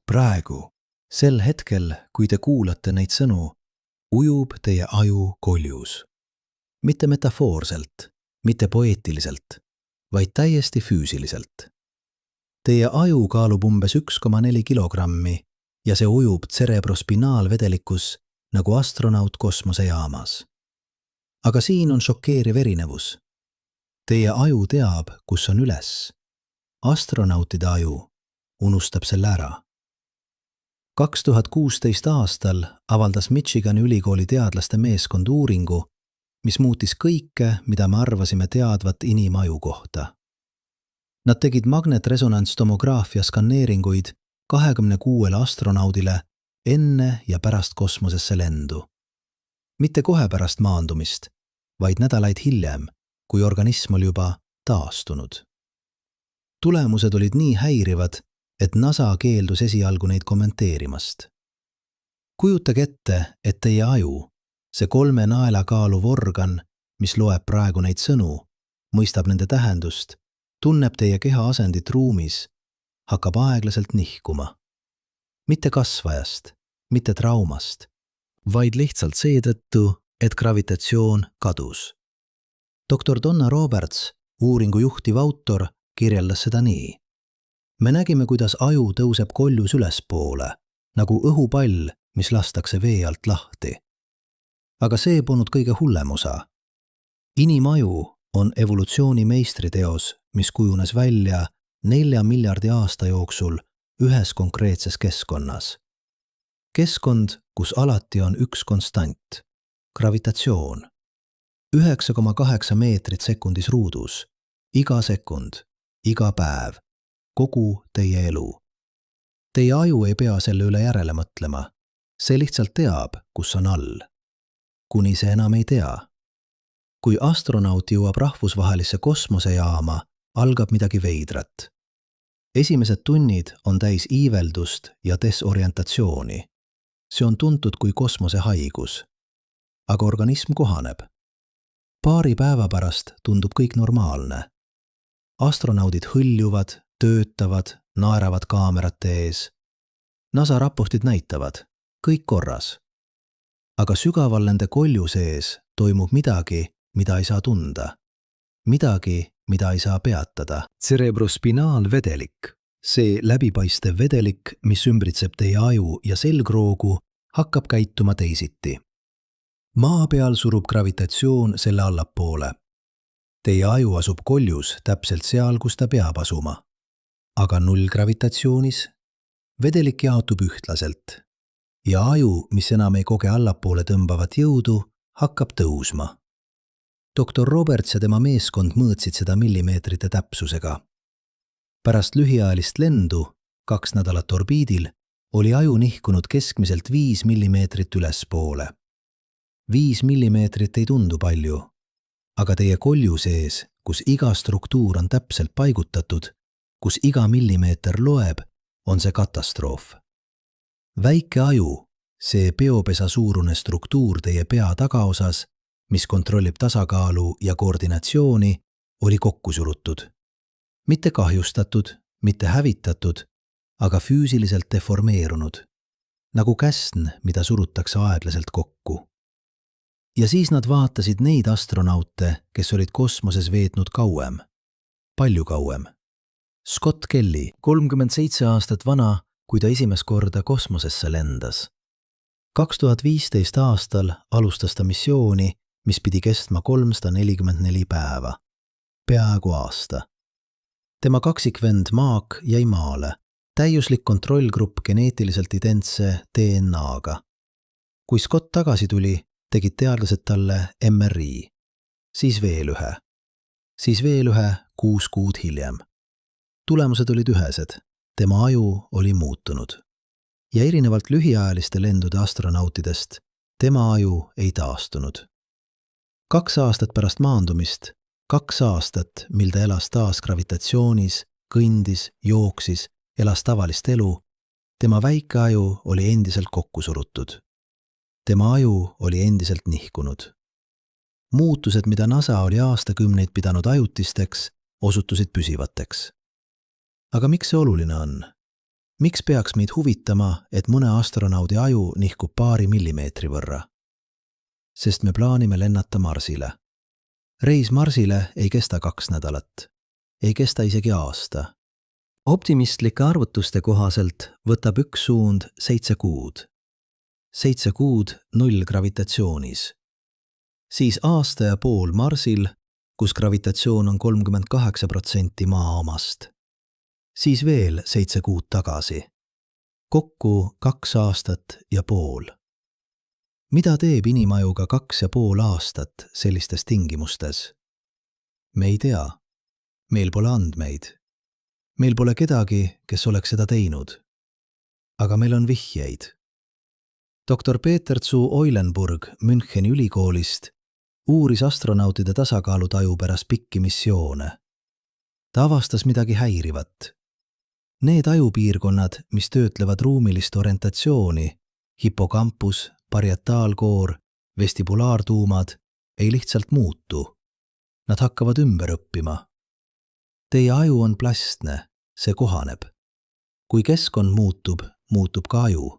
Praegu, sel hetkel, kui te kuulate neid sõnu, ujub teie aju koljus. Mitte metafoorselt, mitte poeetiliselt, vaid täiesti füüsiliselt. Teie aju kaalub umbes 1,4 kilogrammi ja see ujub cerebrospinaalvedelikus nagu astronaut kosmosejaamas. Aga siin on šokeeriv erinevus. Teie aju teab, kus on üles. Astronautide aju unustab selle ära. 2016 aastal avaldas Michigani ülikooli teadlaste meeskond uuringu, mis muutis kõike, mida me arvasime teadvat inimaju kohta. Nad tegid magnetresonantstomograafia skanneeringuid 26 astronaudile enne ja pärast kosmosesse lendu. Mitte kohe pärast maandumist, vaid nädalaid hiljem, kui organism oli juba taastunud. Tulemused olid nii häirivad, et NASA keeldus esialgu neid kommenteerimast. Kujutage ette, et teie aju, see 3 naela kaaluv organ, mis loeb praegu neid sõnu, mõistab nende tähendust, tunneb teie keha asendit ruumis, hakkab aeglaselt nihkuma. Mitte kasvajast, mitte traumast, vaid lihtsalt seetõttu, et gravitatsioon kadus. Dr. Donna Roberts, uuringu juhtiv autor, kirjeldas seda nii. Me nägime, kuidas aju tõuseb koljus ülespoole, nagu õhupall, mis lastakse vee alt lahti. Aga see polnud kõige hullem osa. Inimaju on evolutsiooni meistriteos, mis kujunes välja 4 miljardi aasta jooksul ühes konkreetses keskkonnas. Keskkond, kus alati on üks konstant, gravitatsioon. 9,8 meetrit sekundis ruudus, iga sekund, iga päev, kogu teie elu. Teie aju ei pea selle üle järele mõtlema. See lihtsalt teab, kus on all. Kuni see enam ei tea. Kui astronaut jõuab rahvusvahelisse kosmosejaama, algab midagi veidrat. Esimesed tunnid on täis iiveldust ja desorientatsiooni. See on tuntud kui kosmosehaigus. Aga organism kohaneb. Paari päeva pärast tundub kõik normaalne. Astronaudid hõljuvad, töötavad, naeravad kaamerate ees. NASA raportid näitavad, kõik korras. Aga sügaval nende kolju sees toimub midagi, mida ei saa tunda. Midagi, mida ei saa peatada. Cerebrospinaalvedelik. See läbipaistev vedelik, mis ümbritseb teie aju ja selgroogu, hakkab käituma teisiti. Maa peal surub gravitatsioon selle allapoole. Teie aju asub koljus täpselt seal, kus ta peab asuma. Aga nullgravitatsioonis vedelik jaotub ühtlaselt ja aju, mis enam ei koge allapoole tõmbavat jõudu, hakkab tõusma. Dr. Roberts ja tema meeskond mõõtsid seda millimeetrite täpsusega. Pärast lühiajalist lendu, 2 nädalat orbiidil, oli aju nihkunud keskmiselt 5 millimeetrit ülespoole. 5 millimeetrit ei tundu palju, aga teie kolju sees, kus iga struktuur on täpselt paigutatud, kus iga millimeeter loeb, on see katastroof. Väike aju, see peopesa suurune struktuur teie pea tagaosas, mis kontrollib tasakaalu ja koordinatsiooni, oli kokku surutud. Mitte kahjustatud, mitte hävitatud, aga füüsiliselt deformeerunud. Nagu käsn, mida surutakse aeglaselt kokku. Ja siis nad vaatasid neid astronaute, kes olid kosmoses veetnud kauem. Palju kauem. Scott Kelly, 37 aastat vana, kui ta esimest korda kosmosesse lendas. 2015 aastal alustas ta missiooni, mis pidi kestma 344 päeva. Peaaegu aasta. Tema kaksikvend Maak jäi maale. Täiuslik kontrollgrupp geneetiliselt identse DNA-ga. Kui Scott tagasi tuli, tegid teadlased talle MRI. Siis veel ühe. Siis veel ühe 6 kuud hiljem. Tulemused olid ühesed. Tema aju oli muutunud. Ja erinevalt lühiajaliste lendude astronautidest, tema aju ei taastunud. 2 aastat pärast maandumist, 2 aastat, mil ta elas taas gravitatsioonis, kõndis, jooksis, elas tavalist elu, tema väike aju oli endiselt kokku surutud. Tema aju oli endiselt nihkunud. Muutused, mida NASA oli aastakümneid pidanud ajutisteks, osutusid püsivateks. Aga miks see oluline on? Miks peaks meid huvitama, et mõne astronaudi aju nihkub paari millimeetri võrra? Sest me plaanime lennata Marsile. Reis Marsile ei kesta 2 nädalat. Ei kesta isegi aasta. Optimistlike arvutuste kohaselt võtab üks suund 7 kuud. 7 kuud 0 gravitatsioonis. Siis aasta ja pool Marsil, kus gravitatsioon on 38% maa omast. Siis veel 7 kuud tagasi. Kokku 2 aastat ja pool. Mida teeb inimajuga 2,5 aastat sellistes tingimustes? Me ei tea. Meil pole andmeid. Meil pole kedagi, kes oleks seda teinud. Aga meil on vihjeid. Dr. Peter zu Eulenburg Müncheni ülikoolist uuris astronautide tasakaalutaju pärast pikki missioone. Ta avastas midagi häirivat. Need ajupiirkonnad, mis töötlevad ruumilist orientatsiooni, hipokampus, parietaalkoor, vestibulaartuumad, ei lihtsalt muutu. Nad hakkavad ümber õppima. Teie aju on plastne, see kohaneb. Kui keskkond muutub, muutub ka aju.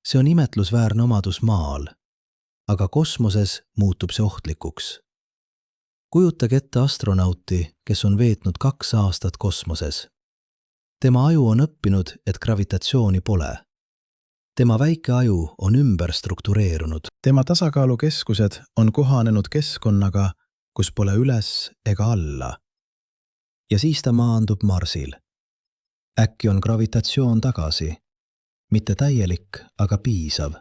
See on imetlusväärne omadus maal, aga kosmoses muutub see ohtlikuks. Kujutage ette astronauti, kes on veetnud 2 aastat kosmoses. Tema aju on õppinud, et gravitatsiooni pole. Tema väike aju on ümber struktureerunud. Tema tasakaalukeskused on kohanenud keskkonnaga, kus pole üles ega alla. Ja siis ta maandub Marsil. Äkki on gravitatsioon tagasi. Mitte täielik, aga piisav.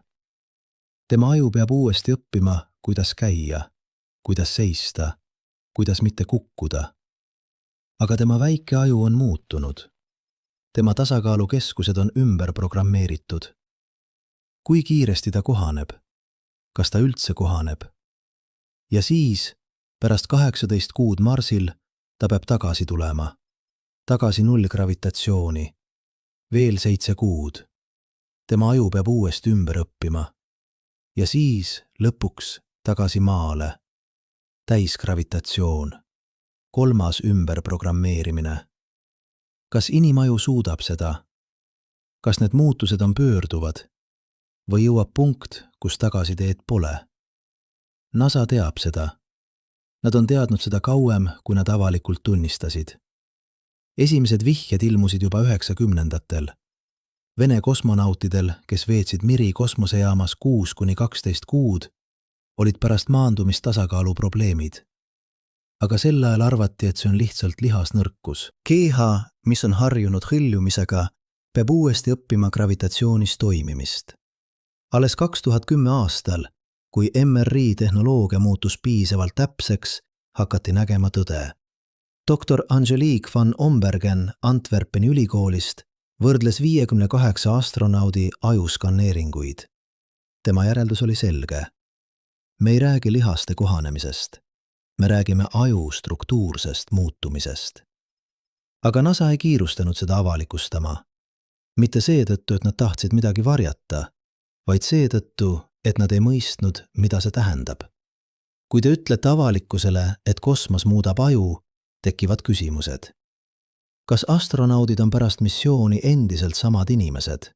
Tema aju peab uuesti õppima, kuidas käia, kuidas seista, kuidas mitte kukkuda. Aga tema väike aju on muutunud. Tema tasakaalukeskused on ümber programmeeritud. Kui kiiresti ta kohaneb? Kas ta üldse kohaneb? Ja siis, pärast 18 kuud Marsil, ta peab tagasi tulema. Tagasi 0 gravitatsiooni. Veel 7 kuud. Tema aju peab uuesti ümber õppima. Ja siis lõpuks tagasi maale. Täisgravitatsioon. 3. ümberprogrammeerimine. Kas inimaju suudab seda? Kas need muutused on pöörduvad? Või jõuab punkt, kus tagasiteed pole? NASA teab seda. Nad on teadnud seda kauem, kui nad avalikult tunnistasid. Esimesed vihjed ilmusid juba 90-ndatel. Vene kosmonautidel, kes veetsid Miri kosmosejaamas 6–12 kuud, olid pärast maandumist tasakaalu probleemid. Aga sel ajal arvati, et see on lihtsalt lihasnõrkus. Keha, mis on harjunud hõljumisega, peab uuesti õppima gravitatsioonis toimimist. Alles 2010 aastal, kui MRI-tehnoloogia muutus piisavalt täpseks, hakati nägema tõde. Dr. Angelique van Ombergen Antwerpeni ülikoolist võrdles 58 astronaudi ajuskanneeringuid. Tema järeldus oli selge. Me ei räägi lihaste kohanemisest. Me räägime aju struktuursest muutumisest. Aga NASA ei kiirustanud seda avalikustama. Mitte seetõttu, et nad tahtsid midagi varjata, vaid seetõttu, et nad ei mõistnud, mida see tähendab. Kui te ütlete avalikkusele, et kosmos muudab aju, tekivad küsimused. Kas astronaudid on pärast missiooni endiselt samad inimesed?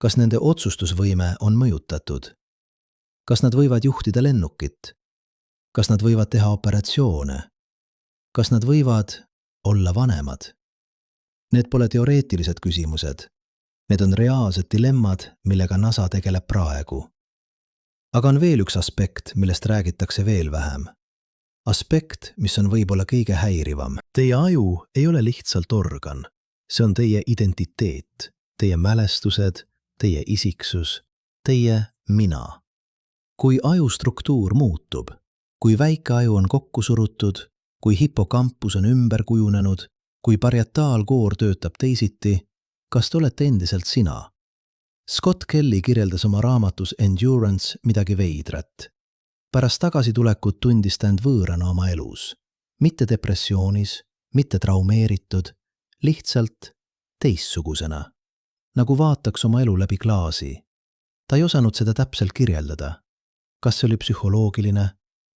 Kas nende otsustusvõime on mõjutatud? Kas nad võivad juhtida lennukit? Kas nad võivad teha operatsioone? Kas nad võivad olla vanemad? Need pole teoreetilised küsimused. Need on reaalsed dilemmad, millega NASA tegeleb praegu. Aga on veel üks aspekt, millest räägitakse veel vähem. Aspekt, mis on võib-olla kõige häirivam. Teie aju ei ole lihtsalt organ. See on teie identiteet, teie mälestused, teie isiksus, teie mina. Kui aju struktuur muutub, kui väike aju on kokku surutud, kui hipokampus on ümber kujunenud, kui parietaalkoor töötab teisiti, kas te olete endiselt sina? Scott Kelly kirjeldas oma raamatus Endurance midagi veidrat. Pärast tagasitulekut tundis ta end võõrana oma elus. Mitte depressioonis, mitte traumeeritud, lihtsalt teistsugusena. Nagu vaataks oma elu läbi klaasi. Ta ei osanud seda täpselt kirjeldada. Kas see oli psühholoogiline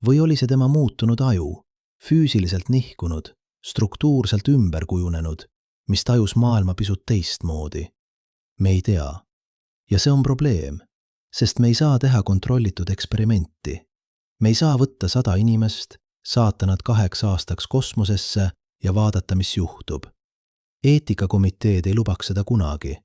või oli see tema muutunud aju, füüsiliselt nihkunud, struktuurselt ümber kujunenud, mis tajus maailma pisut teistmoodi? Me ei tea. Ja see on probleem, sest me ei saa teha kontrollitud eksperimenti. Me ei saa võtta 100 inimest, saata nad 8 aastaks kosmosesse ja vaadata, mis juhtub. Eetikakomiteed ei lubaks seda kunagi.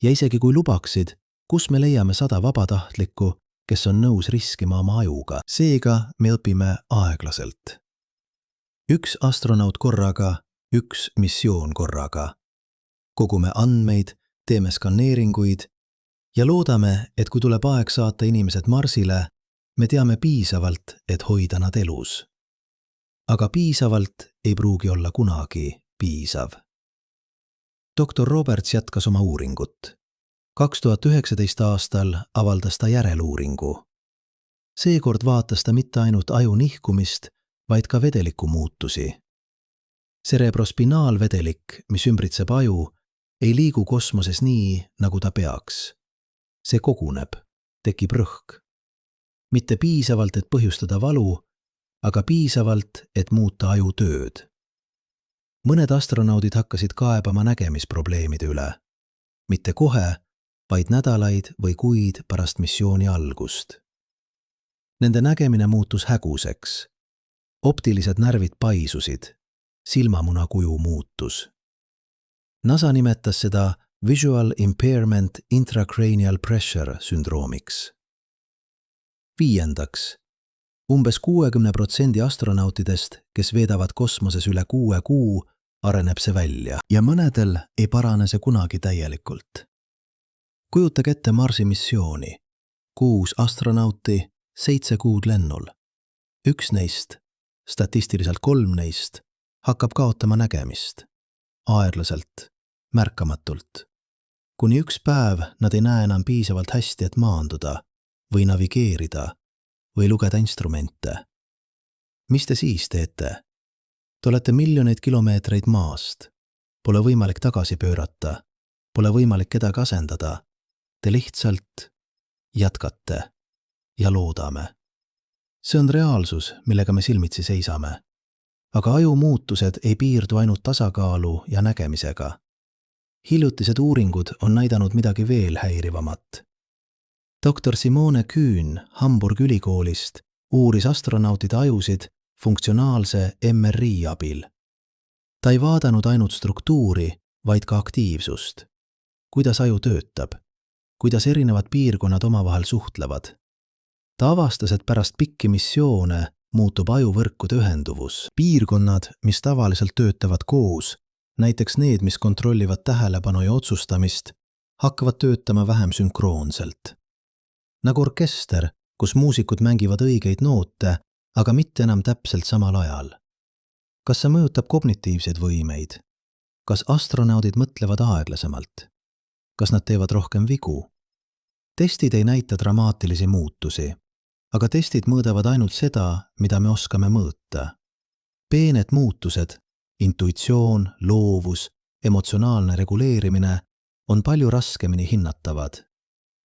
Ja isegi kui lubaksid, kus me leiame 100 vabatahtlikku, kes on nõus riskima oma ajuga. Seega me õpime aeglaselt. 1 astronaut korraga, 1 missioon korraga. Kogume andmeid, teeme skaneeringuid ja loodame, et kui tuleb aeg saata inimesed Marsile, me teame piisavalt, et hoida nad elus. Aga piisavalt ei pruugi olla kunagi piisav. Dr. Roberts jätkas oma uuringut. 2019 aastal avaldas ta järeluuringu. Seekord vaatas ta mitte ainult aju nihkumist, vaid ka vedeliku muutusi. Cerebrospinaalvedelik, mis ümbritseb aju, ei liigu kosmoses nii, nagu ta peaks. See koguneb, tekib rõhk. Mitte piisavalt, et põhjustada valu, aga piisavalt, et muuta aju tööd. Mõned astronaudid hakkasid kaebama nägemisprobleemide üle. Mitte kohe, vaid nädalaid või kuid pärast missiooni algust. Nende nägemine muutus häguseks. Optilised närvid paisusid, silmamuna kuju muutus. NASA nimetas seda Visual Impairment Intracranial Pressure sündroomiks. 5. Umbes 60% astronautidest, kes veedavad kosmoses üle 6 kuu, areneb see välja ja mõnedel ei parane see kunagi täielikult. Kujutage ette Marsi missiooni. 6 astronauti, 7 kuud lennul. 1 neist, statistiliselt 3 neist, hakkab kaotama nägemist. Aeglaselt, märkamatult. Kuni 1 päev nad ei näe enam piisavalt hästi, et maanduda või navigeerida või lugeda instrumente. Mis te siis teete? Te olete miljoneid kilomeetreid maast. Pole võimalik tagasi pöörata. Pole võimalik kedagi asendada. Te lihtsalt jätkate ja loodame. See on reaalsus, millega me silmitsi seisame. Aga aju muutused ei piirdu ainult tasakaalu ja nägemisega. Hiljutised uuringud on näidanud midagi veel häirivamat. Dr. Simone Kühn Hamburg ülikoolist uuris astronautide ajusid funktsionaalse MRI abil. Ta ei vaadanud ainult struktuuri, vaid ka aktiivsust. Kuidas aju töötab? Kuidas erinevad piirkonnad omavahel suhtlevad? Ta avastas, et pärast pikki missioone muutub ajuvõrkude ühenduvus. Piirkonnad, mis tavaliselt töötavad koos, näiteks need, mis kontrollivad tähelepanu ja otsustamist, hakkavad töötama vähem sünkroonselt. Nagu orkester, kus muusikud mängivad õigeid noote, aga mitte enam täpselt samal ajal. Kas see mõjutab kognitiivseid võimeid? Kas astronaudid mõtlevad aeglasemalt? Kas nad teevad rohkem vigu? Testid ei näita dramaatilisi muutusi, aga testid mõõdavad ainult seda, mida me oskame mõõta. Peened muutused, intuitsioon, loovus, emotsionaalne reguleerimine on palju raskemini hinnatavad.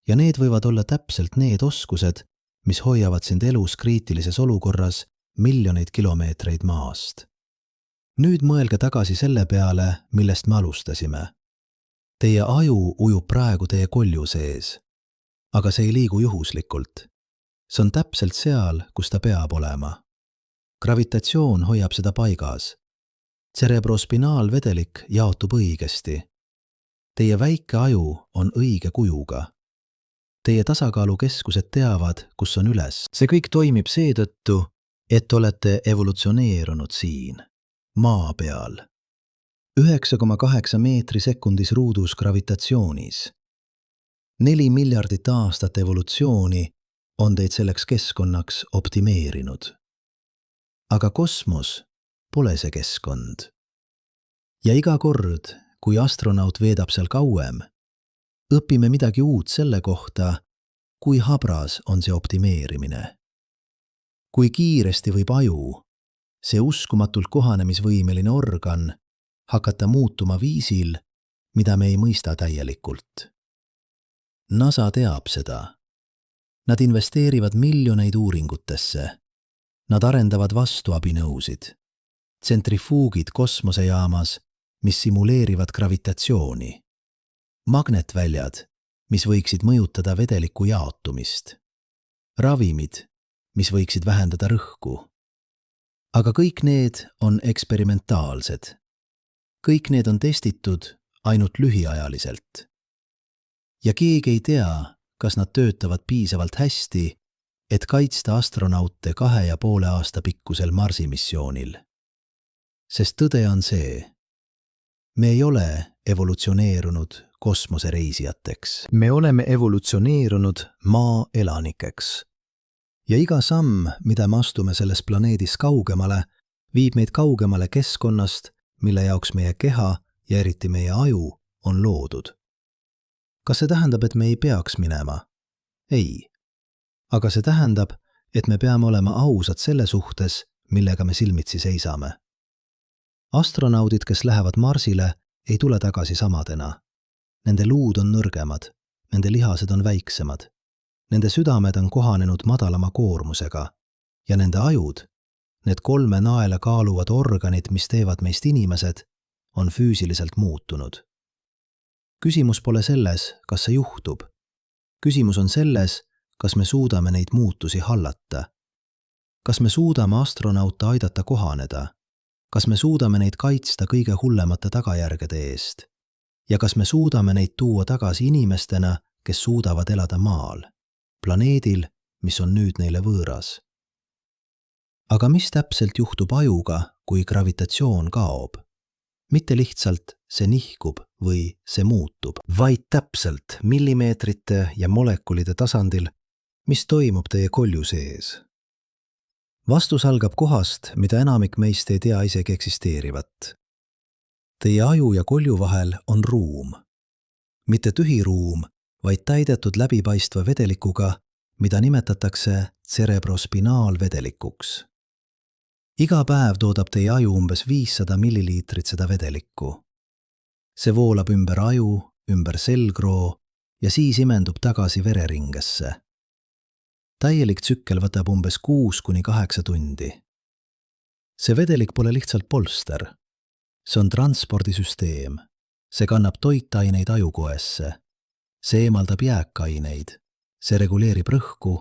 Ja need võivad olla täpselt need oskused, mis hoiavad sind elus kriitilises olukorras miljoneid kilomeetreid maast. Nüüd mõelge tagasi selle peale, millest me alustasime. Teie aju ujub praegu teie kolju sees, aga see ei liigu juhuslikult. See on täpselt seal, kus ta peab olema. Gravitatsioon hoiab seda paigas. Cerebrospinaalvedelik jaotub õigesti. Teie väike aju on õige kujuga. Teie tasakaalukeskused teavad, kus on üles. See kõik toimib seetõttu, et olete evolutsioneerunud siin, maa peal. 9,8 meetri sekundis ruudus gravitatsioonis. 4 miljardit aastat evolutsiooni on teid selleks keskkonnaks optimeerinud. Aga kosmos pole see keskkond. Ja iga kord, kui astronaut veedab seal kauem, õpime midagi uut selle kohta, kui habras on see optimeerimine. Kui kiiresti võib aju, see uskumatult kohanemisvõimeline organ, hakata muutuma viisil, mida me ei mõista täielikult. NASA teab seda. Nad investeerivad miljoneid uuringutesse. Nad arendavad vastuabinõusid. Tsentrifuugid kosmosejaamas, mis simuleerivad gravitatsiooni. magnetväljad, mis võiksid mõjutada vedeliku jaotumist, ravimid, mis võiksid vähendada rõhku. Aga kõik need on eksperimentaalsed. Kõik need on testitud ainult lühiajaliselt. Ja keegi ei tea, kas nad töötavad piisavalt hästi, et kaitsta astronaute 2,5 aasta pikkusel Marsi-missioonil. Sest tõde on see, me ei ole evolutsioneerunud kosmosereisijateks. Me oleme evolutsioneerunud maa elanikeks. Ja iga samm, mida me astume selles planeedis kaugemale, viib meid kaugemale keskkonnast, mille jaoks meie keha ja eriti meie aju on loodud. Kas see tähendab, et me ei peaks minema? Ei. Aga see tähendab, et me peame olema ausad selle suhtes, millega me silmitsi seisame. Astronaudid, kes lähevad Marsile, ei tule tagasi samadena. Nende luud on nõrgemad, nende lihased on väiksemad, nende südamed on kohanenud madalama koormusega ja nende ajud, need 3 naela kaaluvad organid, mis teevad meist inimesed, on füüsiliselt muutunud. Küsimus pole selles, kas see juhtub. Küsimus on selles, kas me suudame neid muutusi hallata. Kas me suudame astronaute aidata kohaneda? Kas me suudame neid kaitsta kõige hullemate tagajärgede eest? Ja kas me suudame neid tuua tagasi inimestena, kes suudavad elada maal, planeedil, mis on nüüd neile võõras? Aga mis täpselt juhtub ajuga, kui gravitatsioon kaob? Mitte lihtsalt see nihkub või see muutub, vaid täpselt millimeetrite ja molekulide tasandil, mis toimub teie kolju sees. Vastus algab kohast, mida enamik meist ei tea isegi eksisteerivat. Teie aju ja kolju vahel on ruum. Mitte tühi ruum, vaid täidetud läbipaistva vedelikuga, mida nimetatakse cerebrospinaalvedelikuks. Iga päev toodab teie aju umbes 500 milliliitrit seda vedelikku. See voolab ümber aju, ümber selgroo ja siis imendub tagasi vereringesse. Täielik tsükkel võtab umbes 6–8 tundi. See vedelik pole lihtsalt polster. See on transpordisüsteem. See kannab toitaineid ajukoesse. See eemaldab jääkaineid. See reguleerib rõhku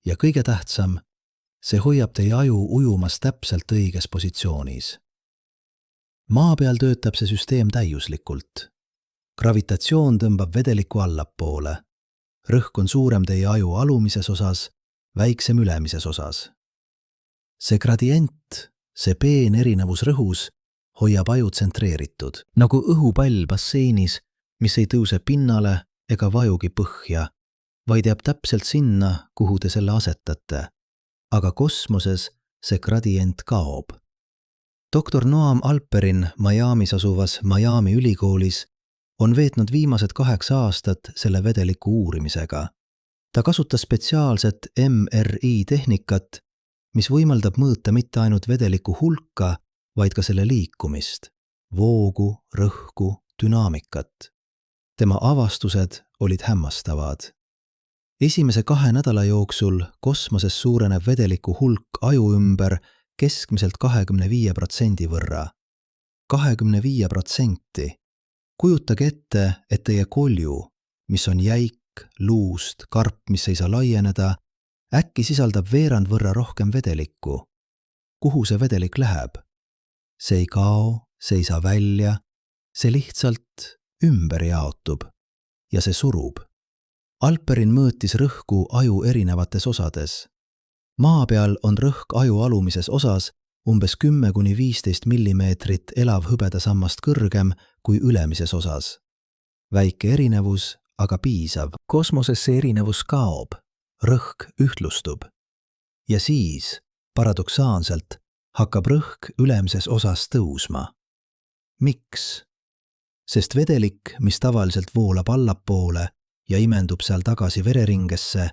ja kõige tähtsam, see hoiab teie aju ujumas täpselt õiges positsioonis. Maa peal töötab see süsteem täiuslikult. Gravitatsioon tõmbab vedeliku allapoole. Rõhk on suurem teie aju alumises osas, väiksem ülemises osas. See gradient, see peen erinevus rõhus, hoiab aju tsentreeritud, nagu õhupall basseinis, mis ei tõuse pinnale ega vajugi põhja, vaid jääb täpselt sinna, kuhu te selle asetate. Aga kosmoses see gradient kaob. Doktor Noam Alperin Miamis asuvas Miami ülikoolis on veetnud viimased 8 aastat selle vedeliku uurimisega. Ta kasutas spetsiaalset MRI tehnikat, mis võimaldab mõõta mitte ainult vedeliku hulka, vaid ka selle liikumist, voogu, rõhku, dünaamikat. Tema avastused olid hämmastavad. Esimese 2 nädala jooksul kosmoses suureneb vedeliku hulk aju ümber keskmiselt 25% võrra. 25%. Kujutage ette, et teie kolju, mis on jäik, luust, karp, mis ei saa laieneda, äkki sisaldab veerand võrra rohkem vedelikku. Kuhu see vedelik läheb? See ei kao, see ei saa välja, see lihtsalt ümber jaotub ja see surub. Alperin mõõtis rõhku aju erinevates osades. Maa peal on rõhk aju alumises osas umbes 10–15 millimeetrit elavhõbedasammast kõrgem kui ülemises osas. Väike erinevus, aga piisav. Kosmoses see erinevus kaob, rõhk ühtlustub. Ja siis, paradoksaalselt, hakkab rõhk ülemises osas tõusma. Miks? Sest vedelik, mis tavaliselt voolab allapoole ja imendub seal tagasi vereringesse,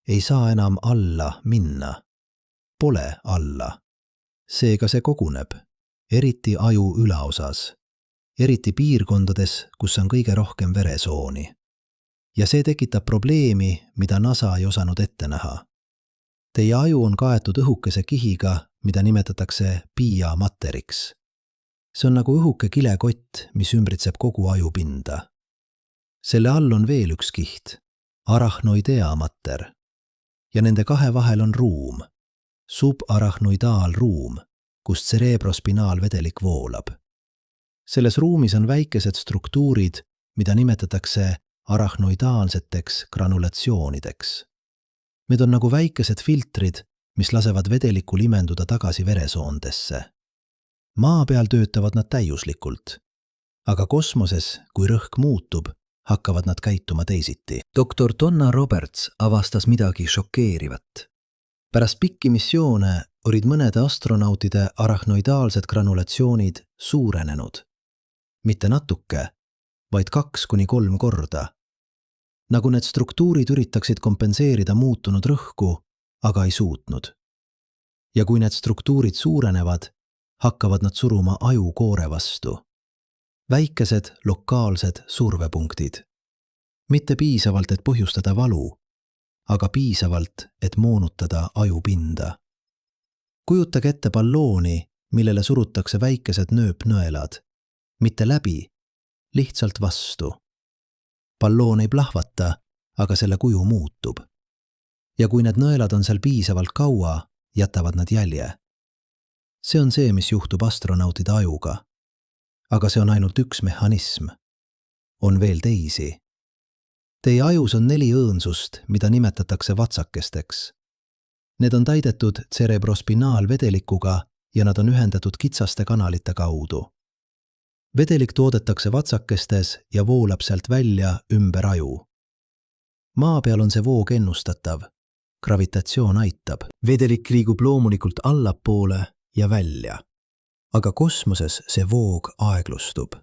ei saa enam alla minna. Pole alla. Seega see koguneb, eriti aju ülaosas, eriti piirkondades, kus on kõige rohkem veresooni. Ja see tekitab probleemi, mida NASA ei osanud ette näha. Teie aju on kaetud õhukese kihiga, mida nimetatakse piiamateriks. See on nagu õhuke kilekott, mis ümbritseb kogu aju pinda. Selle all on veel üks kiht, arachnoidea mater. Ja nende kahe vahel on ruum, subarachnoidaalruum, kust cerebrospinaalvedelik voolab. Selles ruumis on väikesed struktuurid, mida nimetatakse arachnoidaalseteks granulatsioonideks. Need on nagu väikesed filtrid, mis lasevad vedelikul imenduda tagasi veresoondesse. Maa peal töötavad nad täiuslikult, aga kosmoses, kui rõhk muutub, hakkavad nad käituma teisiti. Doktor Donna Roberts avastas midagi šokeerivat. Pärast pikki missioone olid mõnede astronautide arachnoidaalsed granulatsioonid suurenenud. Mitte natuke, vaid 2–3 korda. Nagu need struktuurid üritaksid kompenseerida muutunud rõhku, aga ei suutnud. Ja kui need struktuurid suurenevad, hakkavad nad suruma aju koore vastu. Väikesed lokaalsed survepunktid. Mitte piisavalt, et põhjustada valu, aga piisavalt, et moonutada ajupinda. Kujutage ette ballooni, millele surutakse väikesed nööpnõelad. Mitte läbi, lihtsalt vastu. Balloon ei plahvata, aga selle kuju muutub. Ja kui need nõelad on seal piisavalt kaua, jätavad nad jälje. See on see, mis juhtub astronautide ajuga. Aga see on ainult üks mehhanism. On veel teisi. Teie ajus on 4 õõnsust, mida nimetatakse vatsakesteks. Need on täidetud cerebrospinaalvedelikuga ja nad on ühendatud kitsaste kanalite kaudu. Vedelik toodetakse vatsakestes ja voolab sealt välja ümber aju. Maa peal on see voog ennustatav. Gravitatsioon aitab. Vedelik liigub loomulikult allapoole ja välja. Aga kosmoses see voog aeglustub.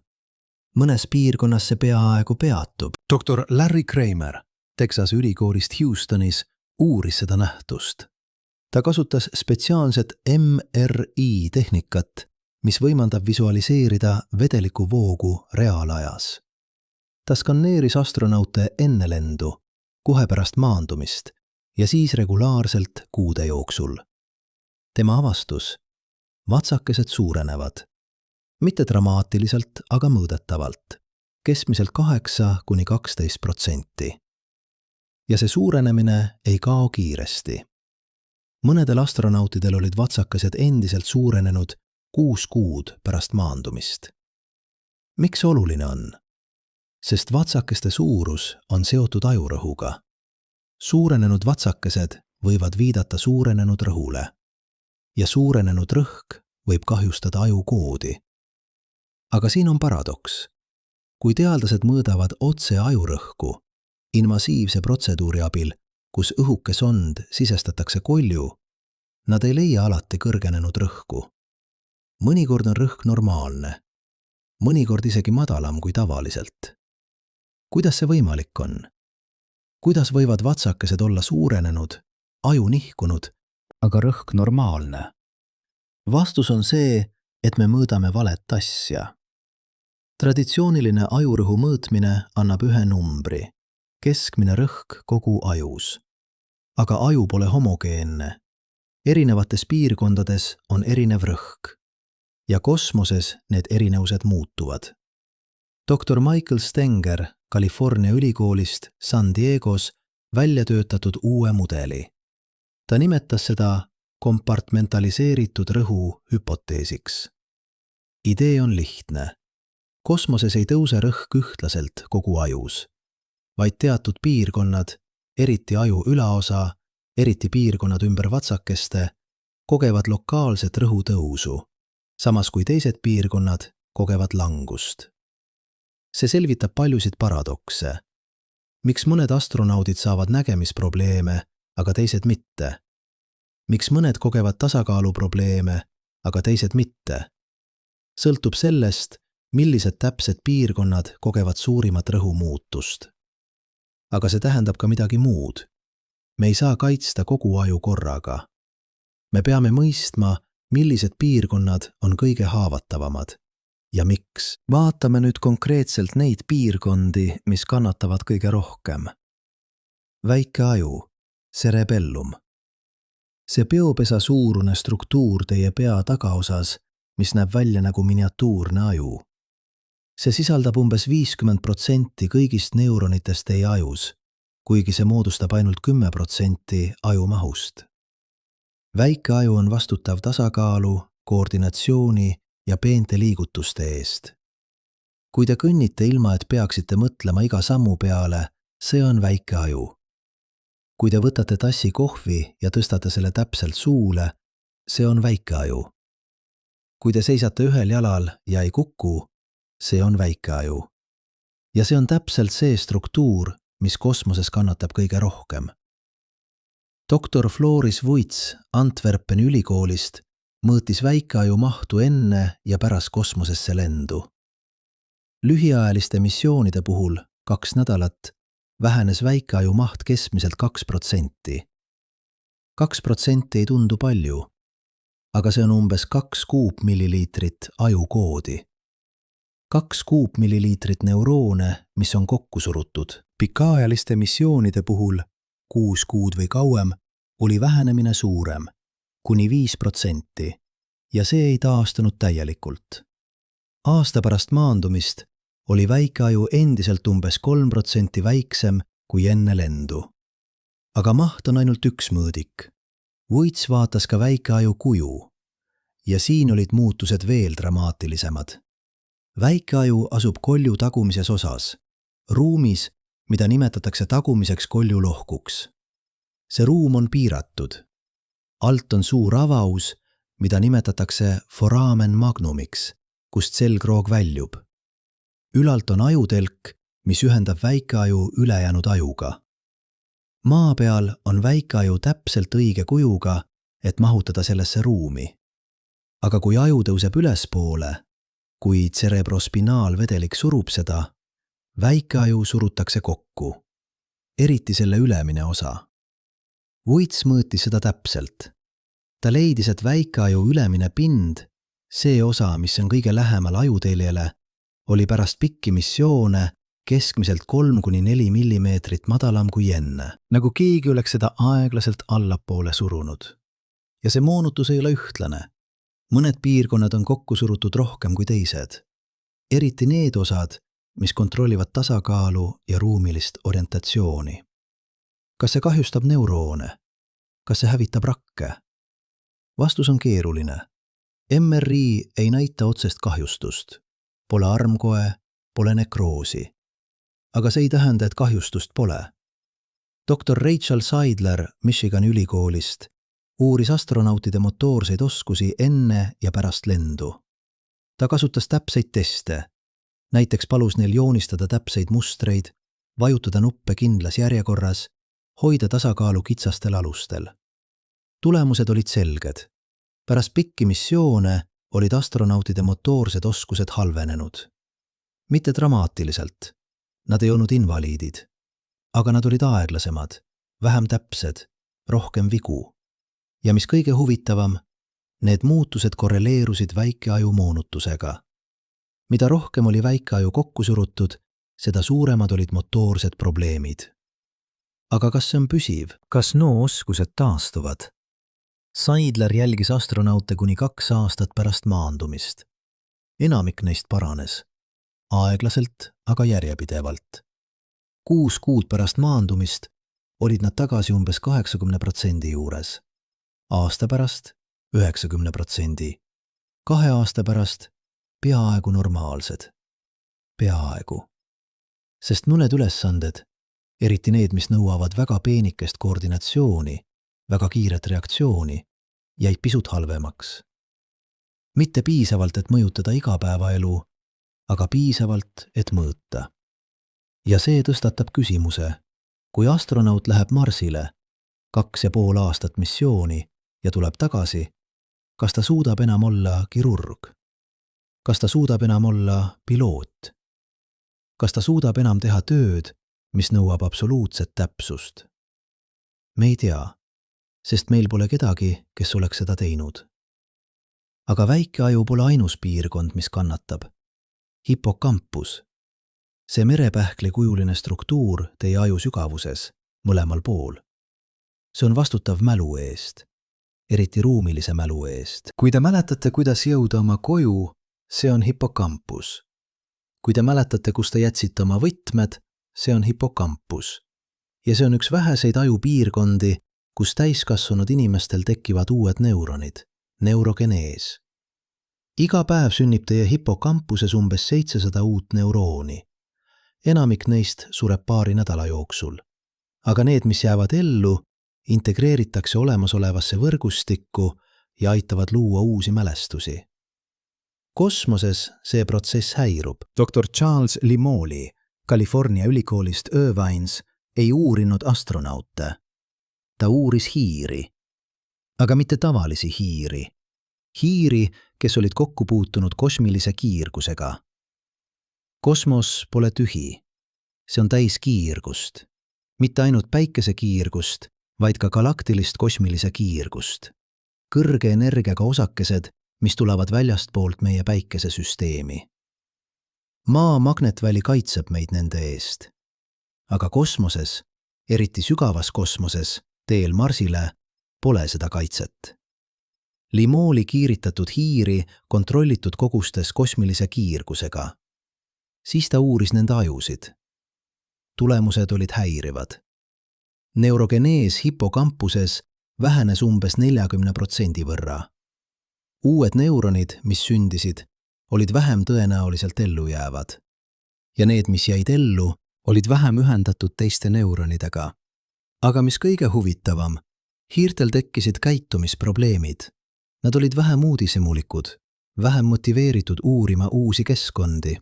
Mõnes piirkonnas see peaaegu peatub. Doktor Larry Kramer Texase ülikoolist Houstonis uuris seda nähtust. Ta kasutas spetsiaalset MRI tehnikat, mis võimaldab visualiseerida vedeliku voogu reaalajas. Ta skanneeris astronaute enne lendu, kohe pärast maandumist ja siis regulaarselt kuude jooksul. Tema avastus: vatsakesed suurenevad. Mitte dramaatiliselt, aga mõõdetavalt. Keskmiselt 8–12%. Ja see suurenemine ei kao kiiresti. Mõnedel astronautidel olid vatsakesed endiselt suurenenud 6 kuud pärast maandumist. Miks oluline on? Sest vatsakeste suurus on seotud ajurõhuga. Suurenenud vatsakesed võivad viidata suurenenud rõhule. Ja suurenenud rõhk võib kahjustada ajukoodi. Aga siin on paradoks. Kui teadlased mõõdavad otse ajurõhku, invasiivse protseduuri abil, kus õhuke sond sisestatakse kolju, nad ei leia alati kõrgenenud rõhku. Mõnikord on rõhk normaalne, mõnikord isegi madalam kui tavaliselt. Kuidas see võimalik on? Kuidas võivad vatsakesed olla suurenenud, aju nihkunud, aga rõhk normaalne? Vastus on see, et me mõõdame valet asja. Traditsiooniline ajurõhu mõõtmine annab ühe numbri, keskmine rõhk kogu ajus. Aga aju pole homogeenne. Erinevates piirkondades on erinev rõhk. Ja kosmoses need erinevused muutuvad. Doktor Michael Stenger California ülikoolist San Diegos välja töötatud uue mudeli. Ta nimetas seda kompartmentaliseeritud rõhu hüpoteesiks. Idee on lihtne. Kosmoses ei tõuse rõhk ühtlaselt kogu ajus, vaid teatud piirkonnad, eriti aju ülaosa, eriti piirkonnad ümber vatsakeste, kogevad lokaalset rõhutõusu, samas kui teised piirkonnad kogevad langust. See selvitab paljusid paradokse. Miks mõned astronaudid saavad nägemisprobleeme, aga teised mitte? Miks mõned kogevad tasakaaluprobleeme, aga teised mitte? Sõltub sellest, millised täpsed piirkonnad kogevad suurimat rõhumuutust. Aga see tähendab ka midagi muud. Me ei saa kaitsta kogu aju korraga. Me peame mõistma, millised piirkonnad on kõige haavatavamad ja miks. Vaatame nüüd konkreetselt neid piirkondi, mis kannatavad kõige rohkem. Väike aju, cerebellum. See peopesa suurune struktuur teie pea tagaosas, mis näeb välja nagu miniatuurne aju. See sisaldab umbes 50% kõigist neuronitest teie ajus, kuigi see moodustab ainult 10% aju mahust. Väike aju on vastutav tasakaalu, koordinatsiooni ja peente liigutuste eest. Kui te kõnnite ilma, et peaksite mõtlema iga sammu peale, see on väike aju. Kui te võtate tassi kohvi ja tõstate selle täpselt suule, see on väike aju. Kui te seisate ühel jalal ja ei kuku, see on väike aju. Ja see on täpselt see struktuur, mis kosmoses kannatab kõige rohkem. Doktor Floris Vuits Antwerpeni ülikoolist mõõtis väikeaju mahtu enne ja pärast kosmosesse lendu. Lühiajaliste missioonide puhul 2 nädalat vähenes väikeaju maht keskmiselt 2%. 2% ei tundu palju, aga see on umbes 2 kuupmilliliitrit ajukoodi. 2 kuupmilliliitrit neuroone, mis on kokku surutud. Pikaajaliste missioonide puhul 6 kuud või kauem oli vähenemine suurem, kuni 5%, ja see ei taastunud täielikult. Aasta pärast maandumist oli väikeaju endiselt umbes 3% väiksem kui enne lendu. Aga maht on ainult üks mõõdik. Vuits vaatas ka väikeaju kuju, ja siin olid muutused veel dramaatilisemad. Väikeaju asub kolju tagumises osas, ruumis, mida nimetatakse tagumiseks koljulohkuks. See ruum on piiratud. Alt on suur avaus, mida nimetatakse foramen magnumiks, kust selgroog väljub. Ülalt on ajutelk, mis ühendab väikeaju ülejäänud ajuga. Maa peal on väikeaju täpselt õige kujuga, et mahutada sellesse ruumi. Aga kui aju tõuseb ülespoole, kui cerebrospinaalvedelik surub seda, väikeaju surutakse kokku, eriti selle ülemine osa. Vuits mõõtis seda täpselt. Ta leidis, et väikeaju ülemine pind, see osa, mis on kõige lähemal ajuteljele, oli pärast pikki missioone keskmiselt 3–4 millimeetrit madalam kui enne, nagu keegi oleks seda aeglaselt allapoole surunud. Ja see moonutus ei ole ühtlane. Mõned piirkonnad on kokku surutud rohkem kui teised. Eriti need osad, mis kontrollivad tasakaalu ja ruumilist orientatsiooni. Kas see kahjustab neuroone? Kas see hävitab rakke? Vastus on keeruline. MRI ei näita otsest kahjustust. Pole armkoe, pole nekroosi. Aga see ei tähenda, et kahjustust pole. Doktor Rachel Seidler Michigani ülikoolist uuris astronautide motoorseid oskusi enne ja pärast lendu. Ta kasutas täpseid teste. Näiteks palus neil joonistada täpseid mustreid, vajutada nuppe kindlas järjekorras, hoida tasakaalu kitsastel alustel. Tulemused olid selged. Pärast pikki missioone olid astronautide motoorsed oskused halvenenud. Mitte dramaatiliselt. Nad ei olnud invaliidid. Aga nad olid aeglasemad, vähem täpsed, rohkem vigu. Ja mis kõige huvitavam, need muutused korreleerusid väikeaju moonutusega. Mida rohkem oli väikeaju kokku surutud, seda suuremad olid motoorsed probleemid. Aga kas see on püsiv? Kas oskused taastuvad? Seidler jälgis astronaute kuni 2 aastat pärast maandumist. Enamik neist paranes. Aeglaselt, aga järjepidevalt. 6 kuud pärast maandumist olid nad tagasi umbes 80% juures. Aasta pärast 90%. 2 aasta pärast peaaegu normaalsed. Peaaegu. Sest mõned ülesanded, eriti need, mis nõuavad väga peenikest koordinatsiooni, väga kiiret reaktsiooni, jäid pisut halvemaks. Mitte piisavalt, et mõjutada igapäevaelu, aga piisavalt, et mõõta. Ja see tõstatab küsimuse, kui astronaut läheb Marsile 2,5 aastat missiooni ja tuleb tagasi, kas ta suudab enam olla kirurg? Kas ta suudab enam olla piloot? Kas ta suudab enam teha tööd, mis nõuab absoluutset täpsust? Me ei tea, sest meil pole kedagi, kes oleks seda teinud. Aga väikeaju pole ainus piirkond, mis kannatab. Hippocampus. See merepähkli kujuline struktuur teie aju sügavuses, mõlemal pool. See on vastutav mälu eest, eriti ruumilise mälu eest. Kui te mäletate, kuidas jõuda oma koju, see on hippocampus. Kui te mäletate, kus te jätsite oma võtmed, see on hipokampus. Ja see on üks väheseid ajupiirkondi, kus täiskasvanud inimestel tekivad uued neuronid, neurogenees. Iga päev sünnib teie hipokampuses umbes 700 uut neurooni. Enamik neist sureb paari nädala jooksul. Aga need, mis jäävad ellu, integreeritakse olemasolevasse võrgustikku ja aitavad luua uusi mälestusi. Kosmoses see protsess häirub. Dr. Charles Limoli California ülikoolist Irvines ei uurinud astronaute. Ta uuris hiiri. Aga mitte tavalisi hiiri. Hiiri, kes olid kokku puutunud kosmilise kiirgusega. Kosmos pole tühi. See on täis kiirgust. Mitte ainult päikesekiirgust, vaid ka galaktilist kosmilise kiirgust. Kõrge energiaga osakesed, mis tulevad väljastpoolt meie päikesesüsteemi. Maa magnetväli kaitseb meid nende eest. Aga kosmoses, eriti sügavas kosmoses, teel Marsile, pole seda kaitset. Limoli kiiritatud hiiri kontrollitud kogustes kosmilise kiirgusega. Siis ta uuris nende ajusid. Tulemused olid häirivad. Neurogenees hipokampuses vähenes umbes 40% võrra. Uued neuronid, mis sündisid, olid vähem tõenäoliselt ellu jäävad. Ja need, mis jäid ellu, olid vähem ühendatud teiste neuronidega. Aga mis kõige huvitavam, hiirtel tekkisid käitumisprobleemid. Nad olid vähem uudishimulikud, vähem motiveeritud uurima uusi keskkondi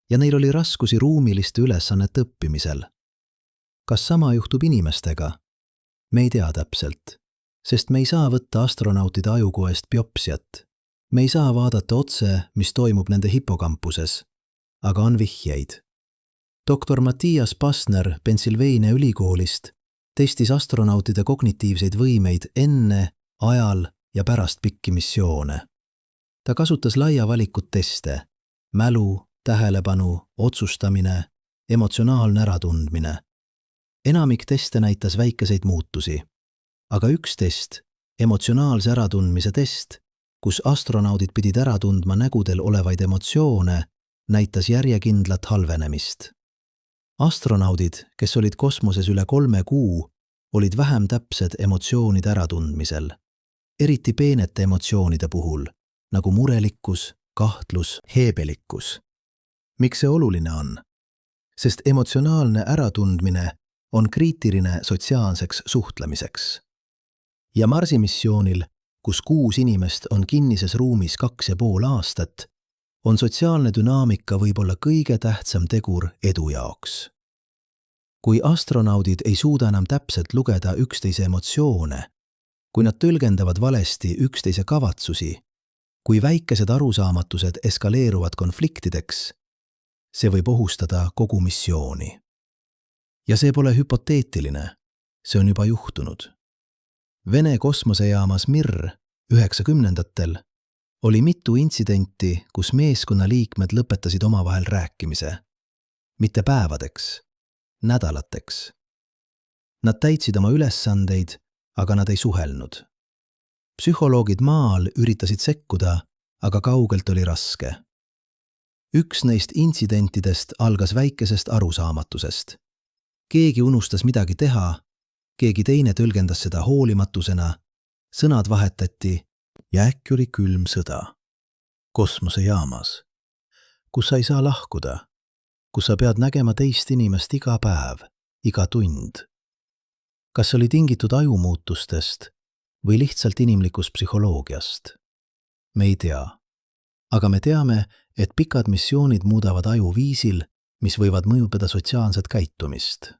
ja neil oli raskusi ruumiliste ülesannete õppimisel. Kas sama juhtub inimestega? Me ei tea täpselt, sest me ei saa võtta astronautide ajukoest biopsiat. Me ei saa vaadata otse, mis toimub nende hipokampuses, aga on vihjeid. Dr. Matthias Passner Pennsylvania ülikoolist testis astronautide kognitiivseid võimeid enne, ajal ja pärast pikki missioone. Ta kasutas laia valikut teste, mälu, tähelepanu, otsustamine, emotsionaalne äratundmine. Enamik teste näitas väikeseid muutusi, aga üks test, emotsionaalse äratundmise test, kus astronaudid pidid ära tundma nägudel olevaid emotsioone, näitas järjekindlat halvenemist. Astronaudid, kes olid kosmoses üle 3 kuu, olid vähem täpsed emotsioonide äratundmisel, eriti peenete emotsioonide puhul, nagu murelikkus, kahtlus, heebelikkus. Miks see oluline on? Sest emotsionaalne äratundmine on kriitiline sotsiaalseks suhtlemiseks. Ja Marsi missioonil, kus 6 inimest on kinnises ruumis 2,5 aastat, on sotsiaalne dünaamika võib-olla kõige tähtsam tegur edu jaoks. Kui astronaudid ei suuda enam täpselt lugeda üksteise emotsioone, kui nad tõlgendavad valesti üksteise kavatsusi, kui väikesed arusaamatused eskaleeruvad konfliktideks, see võib ohustada kogu missiooni. Ja see pole hüpoteetiline, see on juba juhtunud. Vene kosmosejaamas Mir 90-ndatel oli mitu intsidenti, kus meeskonnaliikmed lõpetasid omavahel rääkimise. Mitte päevadeks, nädalateks. Nad täitsid oma ülesandeid, aga nad ei suhelnud. Psühholoogid maal üritasid sekkuda, aga kaugelt oli raske. Üks neist intsidentidest algas väikesest arusaamatusest. Keegi unustas midagi teha, keegi teine tõlgendas seda hoolimatusena, sõnad vahetati ja äkki oli külm sõda. Kosmosejaamas, kus sa ei saa lahkuda, kus sa pead nägema teist inimest iga päev, iga tund. Kas oli tingitud ajumuutustest või lihtsalt inimlikust psühholoogiast? Me ei tea. Aga me teame, et pikad missioonid muudavad aju viisil, mis võivad mõjutada sotsiaalset käitumist.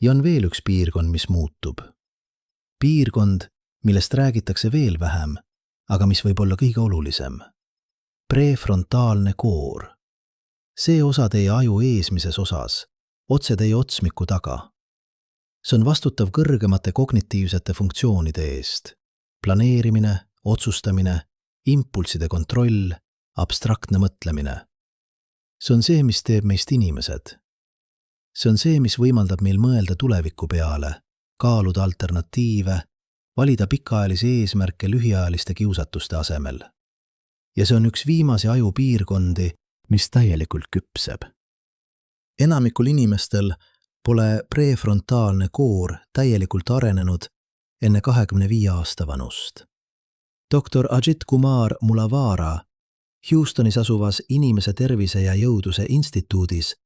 Ja on veel üks piirkond, mis muutub. Piirkond, millest räägitakse veel vähem, aga mis võib olla kõige olulisem. Prefrontaalne koor. See osa teie aju eesmises osas, otse teie otsmiku taga. See on vastutav kõrgemate kognitiivsete funktsioonide eest. Planeerimine, otsustamine, impulside kontroll, abstraktne mõtlemine. See on see, mis teeb meist inimesed. See on see, mis võimaldab meil mõelda tuleviku peale, kaaluda alternatiive, valida pikaajalisi eesmärke lühiajaliste kiusatuste asemel. Ja see on üks viimasi ajupiirkondi, mis täielikult küpseb. Enamikul inimestel pole prefrontaalne koor täielikult arenenud enne 25 aasta vanust. Dr. Ajit Kumar Mulavara Houstonis asuvas inimese tervise ja jõuduse instituudis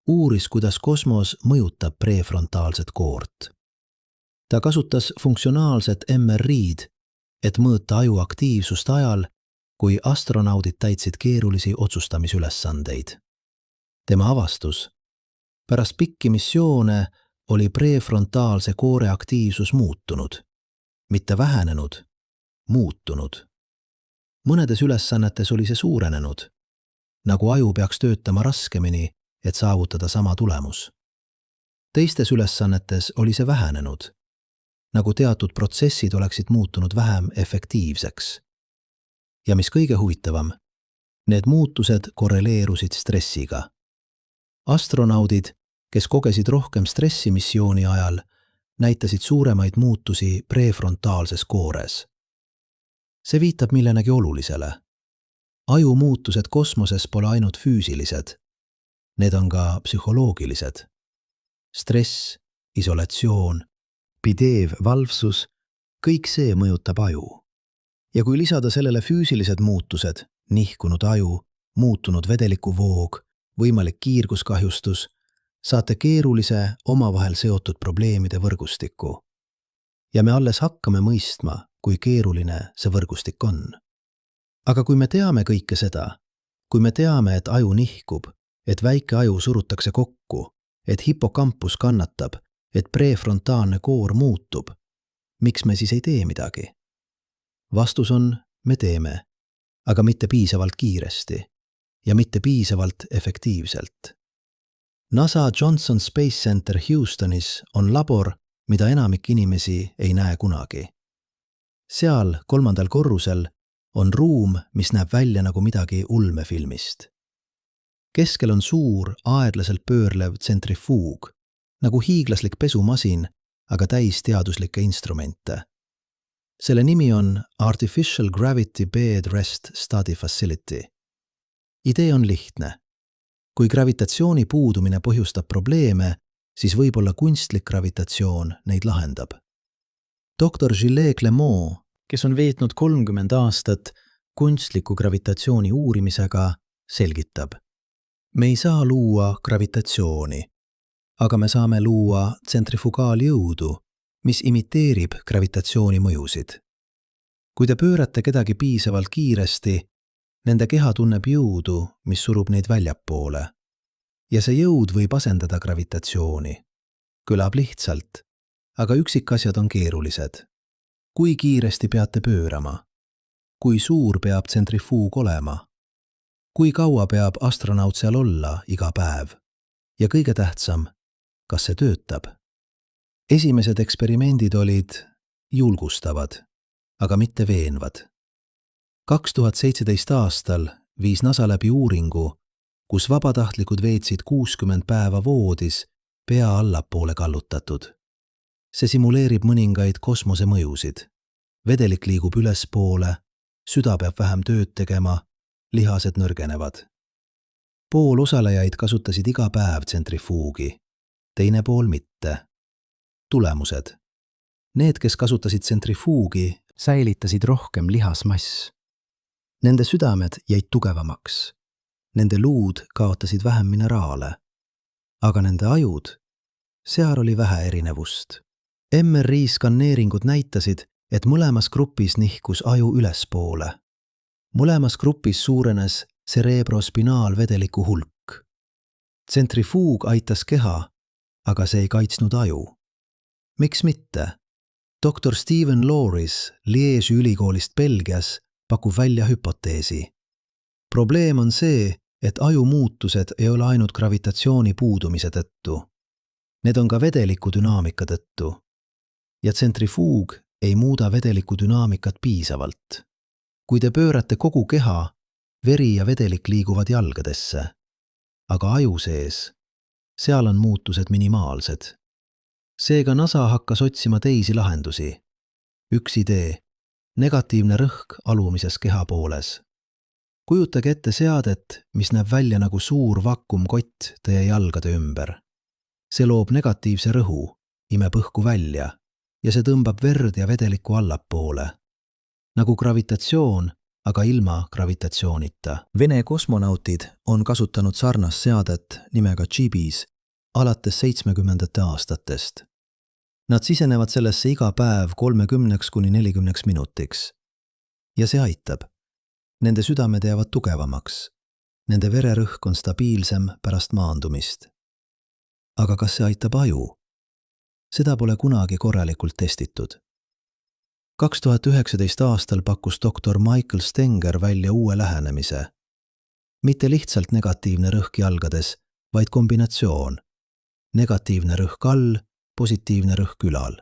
uuris, kuidas kosmos mõjutab prefrontaalset koort. Ta kasutas funktsionaalset MRI-d, et mõõta aju aktiivsust ajal, kui astronaudid täitsid keerulisi otsustamisülesandeid. Tema avastus: pärast pikki missioone oli prefrontaalse koore aktiivsus muutunud, mitte vähenenud, muutunud. Mõnedes ülesannetes oli see suurenenud, nagu aju peaks töötama raskemini, et saavutada sama tulemus. Teistes ülesannetes oli see vähenenud, nagu teatud protsessid oleksid muutunud vähem efektiivseks. Ja mis kõige huvitavam, need muutused korreleerusid stressiga. Astronaudid, kes kogesid rohkem stressi missiooni ajal, näitasid suuremaid muutusi prefrontaalses koores. See viitab millenegi olulisele. Aju muutused kosmoses pole ainult füüsilised. Need on ka psühholoogilised. Stress, isolatsioon, pidev valvsus, kõik see mõjutab aju. Ja kui lisada sellele füüsilised muutused, nihkunud aju, muutunud vedelikuvoog, võimalik kiirguskahjustus, saate keerulise omavahel seotud probleemide võrgustiku. Ja me alles hakkame mõistma, kui keeruline see võrgustik on. Aga kui me teame kõike seda, kui me teame, et aju nihkub, et väike aju surutakse kokku, et hipokampus kannatab, et prefrontaalne koor muutub, miks me siis ei tee midagi? Vastus on, me teeme, aga mitte piisavalt kiiresti ja mitte piisavalt efektiivselt. NASA Johnson Space Center Houstonis on labor, mida enamik inimesi ei näe kunagi. Seal 3. korrusel on ruum, mis näeb välja nagu midagi ulmefilmist. Keskel on suur, aeglaselt pöörlev tsentrifuug, nagu hiiglaslik pesumasin, aga täis teaduslikke instrumente. Selle nimi on Artificial Gravity Bed Rest Study Facility. Idee on lihtne. Kui gravitatsiooni puudumine põhjustab probleeme, siis võib-olla kunstlik gravitatsioon neid lahendab. Dr. Gilles Clément, kes on veetnud 30 aastat kunstliku gravitatsiooni uurimisega, selgitab. Me ei saa luua gravitatsiooni, aga me saame luua tsentrifugaaljõudu, mis imiteerib gravitatsiooni mõjusid. Kui te pöörate kedagi piisavalt kiiresti, nende keha tunneb jõudu, mis surub neid väljapoole. Ja see jõud võib asendada gravitatsiooni. Kõlab lihtsalt, aga üksikasjad on keerulised. Kui kiiresti peate pöörama? Kui suur peab tsentrifuug olema? Kui kaua peab astronaut seal olla iga päev? Ja kõige tähtsam, kas see töötab? Esimesed eksperimendid olid julgustavad, aga mitte veenvad. 2017 aastal viis NASA läbi uuringu, kus vabatahtlikud veetsid 60 päeva voodis pea allapoole kallutatud. See simuleerib mõningaid kosmose mõjusid. Vedelik liigub ülespoole, süda peab vähem tööd tegema, lihased nõrgenevad. Pool osalejaid kasutasid iga päev tsentrifuugi, teine pool mitte. Tulemused. Need, kes kasutasid tsentrifuugi, säilitasid rohkem lihasmass. Nende südamed jäid tugevamaks. Nende luud kaotasid vähem mineraale. Aga nende ajud, seal oli vähe erinevust. MRI skanneeringud näitasid, et mõlemas grupis nihkus aju ülespoole. Mõlemas grupis suurenes cerebrospinaalvedeliku hulk. Tsentrifuug aitas keha, aga see ei kaitsnud aju. Miks mitte? Dr. Stephen Loris Liège'i ülikoolist Belgias pakub välja hüpoteesi. Probleem on see, et aju muutused ei ole ainult gravitatsiooni puudumise tõttu. Need on ka vedeliku dünaamika tõttu. Ja tsentrifuug ei muuda vedeliku dünaamikat piisavalt. Kui te pöörate kogu keha, veri ja vedelik liiguvad jalgadesse. Aga aju sees, seal on muutused minimaalsed. Seega NASA hakkas otsima teisi lahendusi. Üks idee, negatiivne rõhk alumises keha pooles. Kujutage ette seadet, mis näeb välja nagu suur vakuumkott teie jalgade ümber. See loob negatiivse rõhu, imeb õhku välja ja see tõmbab verd ja vedelikku allapoole. Nagu gravitatsioon, aga ilma gravitatsioonita. Vene kosmonautid on kasutanud sarnast seadet nimega Chibis alates 70. aastatest. Nad sisenevad sellesse iga päev 30–40 minutiks. Ja see aitab. Nende südamed jäävad tugevamaks. Nende vererõhk on stabiilsem pärast maandumist. Aga kas see aitab aju? Seda pole kunagi korralikult testitud. 2019 aastal pakkus doktor Michael Stenger välja uue lähenemise. Mitte lihtsalt negatiivne rõhk jalgades, vaid kombinatsioon. Negatiivne rõhk all, positiivne rõhk ülal.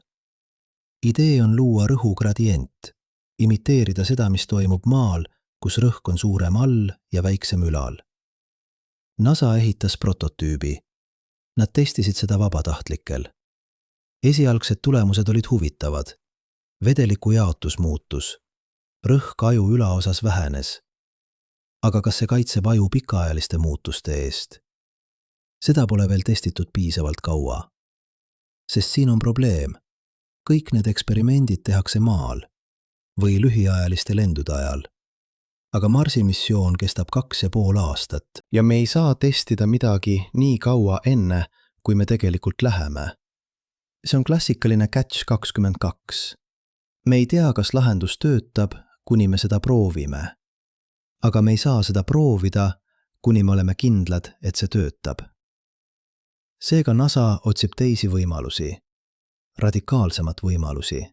Idee on luua rõhugradient, imiteerida seda, mis toimub maal, kus rõhk on suurem all ja väiksem ülal. NASA ehitas prototüübi. Nad testisid seda vabatahtlikel. Esialgsed tulemused olid huvitavad. Vedeliku jaotus muutus. Rõhk aju ülaosas vähenes. Aga kas see kaitseb aju pikaajaliste muutuste eest? Seda pole veel testitud piisavalt kaua. Sest siin on probleem. Kõik need eksperimendid tehakse maal või lühiajaliste lendude ajal. Aga Marsi missioon kestab 2,5 aastat. Ja me ei saa testida midagi nii kaua enne, kui me tegelikult läheme. See on klassikaline Catch-22. Me ei tea, kas lahendus töötab, kuni me seda proovime. Aga me ei saa seda proovida, kuni me oleme kindlad, et see töötab. Seega NASA otsib teisi võimalusi, radikaalsemat võimalusi.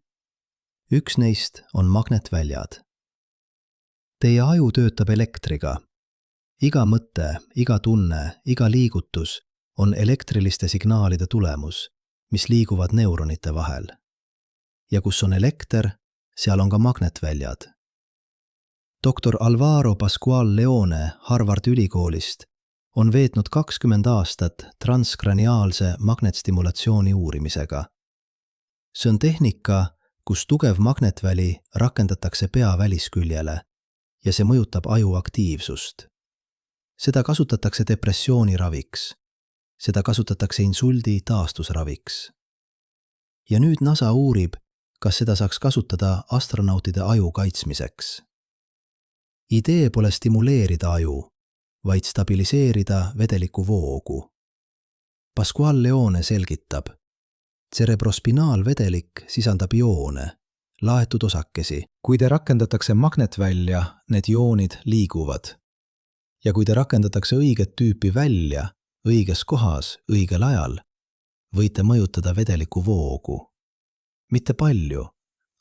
Üks neist on magnetväljad. Teie aju töötab elektriga. Iga mõte, iga tunne, iga liigutus on elektriliste signaalide tulemus, mis liiguvad neuronite vahel. Ja kus on elekter, seal on ka magnetväljad. Doktor Alvaro Pascual Leone Harvardi ülikoolist on veetnud 20 aastat transkraniaalse magnetstimulatsiooni uurimisega. See on tehnika, kus tugev magnetväli rakendatakse pea välisküljele ja see mõjutab aju aktiivsust. Seda kasutatakse depressiooni raviks. Seda kasutatakse insuldi taastusraviks. Ja nüüd NASA uurib, kas seda saaks kasutada astronautide aju kaitsmiseks. Idee pole stimuleerida aju, vaid stabiliseerida vedeliku voogu. Pascual Leone selgitab, cerebrospinaalvedelik sisaldab joone, laetud osakesi. Kui te rakendatakse magnetvälja, need joonid liiguvad. Ja kui te rakendatakse õiget tüüpi välja, õiges kohas, õigel ajal, võite mõjutada vedeliku voogu. Mitte palju,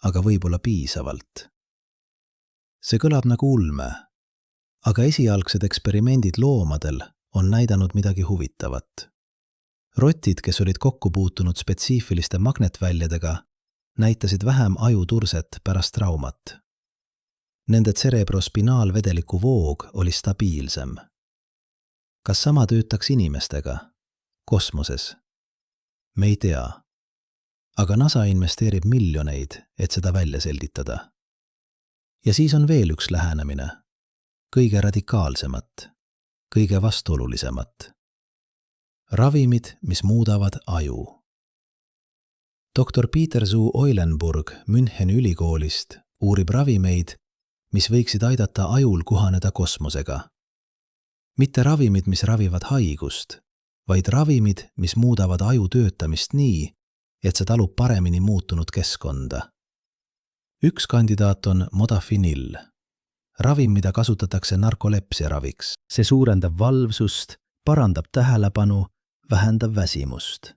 aga võib-olla piisavalt. See kõlab nagu ulme, aga esialgsed eksperimendid loomadel on näidanud midagi huvitavat. Rotid, kes olid kokku puutunud spetsiifiliste magnetväljadega, näitasid vähem ajuturset pärast traumat. Nende cerebrospinaalvedeliku voog oli stabiilsem. Kas sama töötaks inimestega? Kosmoses? Me ei tea. Aga NASA investeerib miljoneid, et seda välja selgitada. Ja siis on veel üks lähenemine. Kõige radikaalsemat, kõige vastuolulisemat. Ravimid, mis muudavad aju. Doktor Peter Zu Eulenburg Müncheni ülikoolist uurib ravimeid, mis võiksid aidata ajul kohaneda kosmosega. Mitte ravimid, mis ravivad haigust, vaid ravimid, mis muudavad aju töötamist nii, et see talub paremini muutunud keskkonda. Üks kandidaat on modafinil, ravim, mida kasutatakse narkolepsia raviks. See suurendab valvsust, parandab tähelepanu, vähendab väsimust.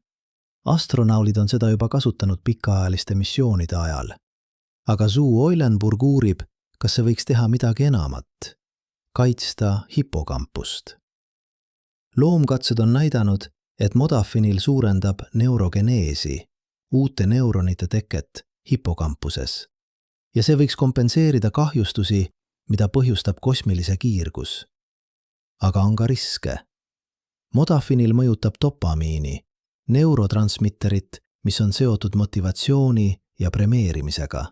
Astronaudid on seda juba kasutanud pikaajaliste missioonide ajal. Aga Zu Eulenburg uurib, kas see võiks teha midagi enamat, kaitsta hipokampust. Loomkatsed on näidanud, et modafinil suurendab neurogeneesi, uute neuronite teket hipokampuses. Ja see võiks kompenseerida kahjustusi, mida põhjustab kosmilise kiirgus. Aga on ka riske. Modafinil mõjutab dopamiini, neurotransmitterit, mis on seotud motivatsiooni ja premeerimisega.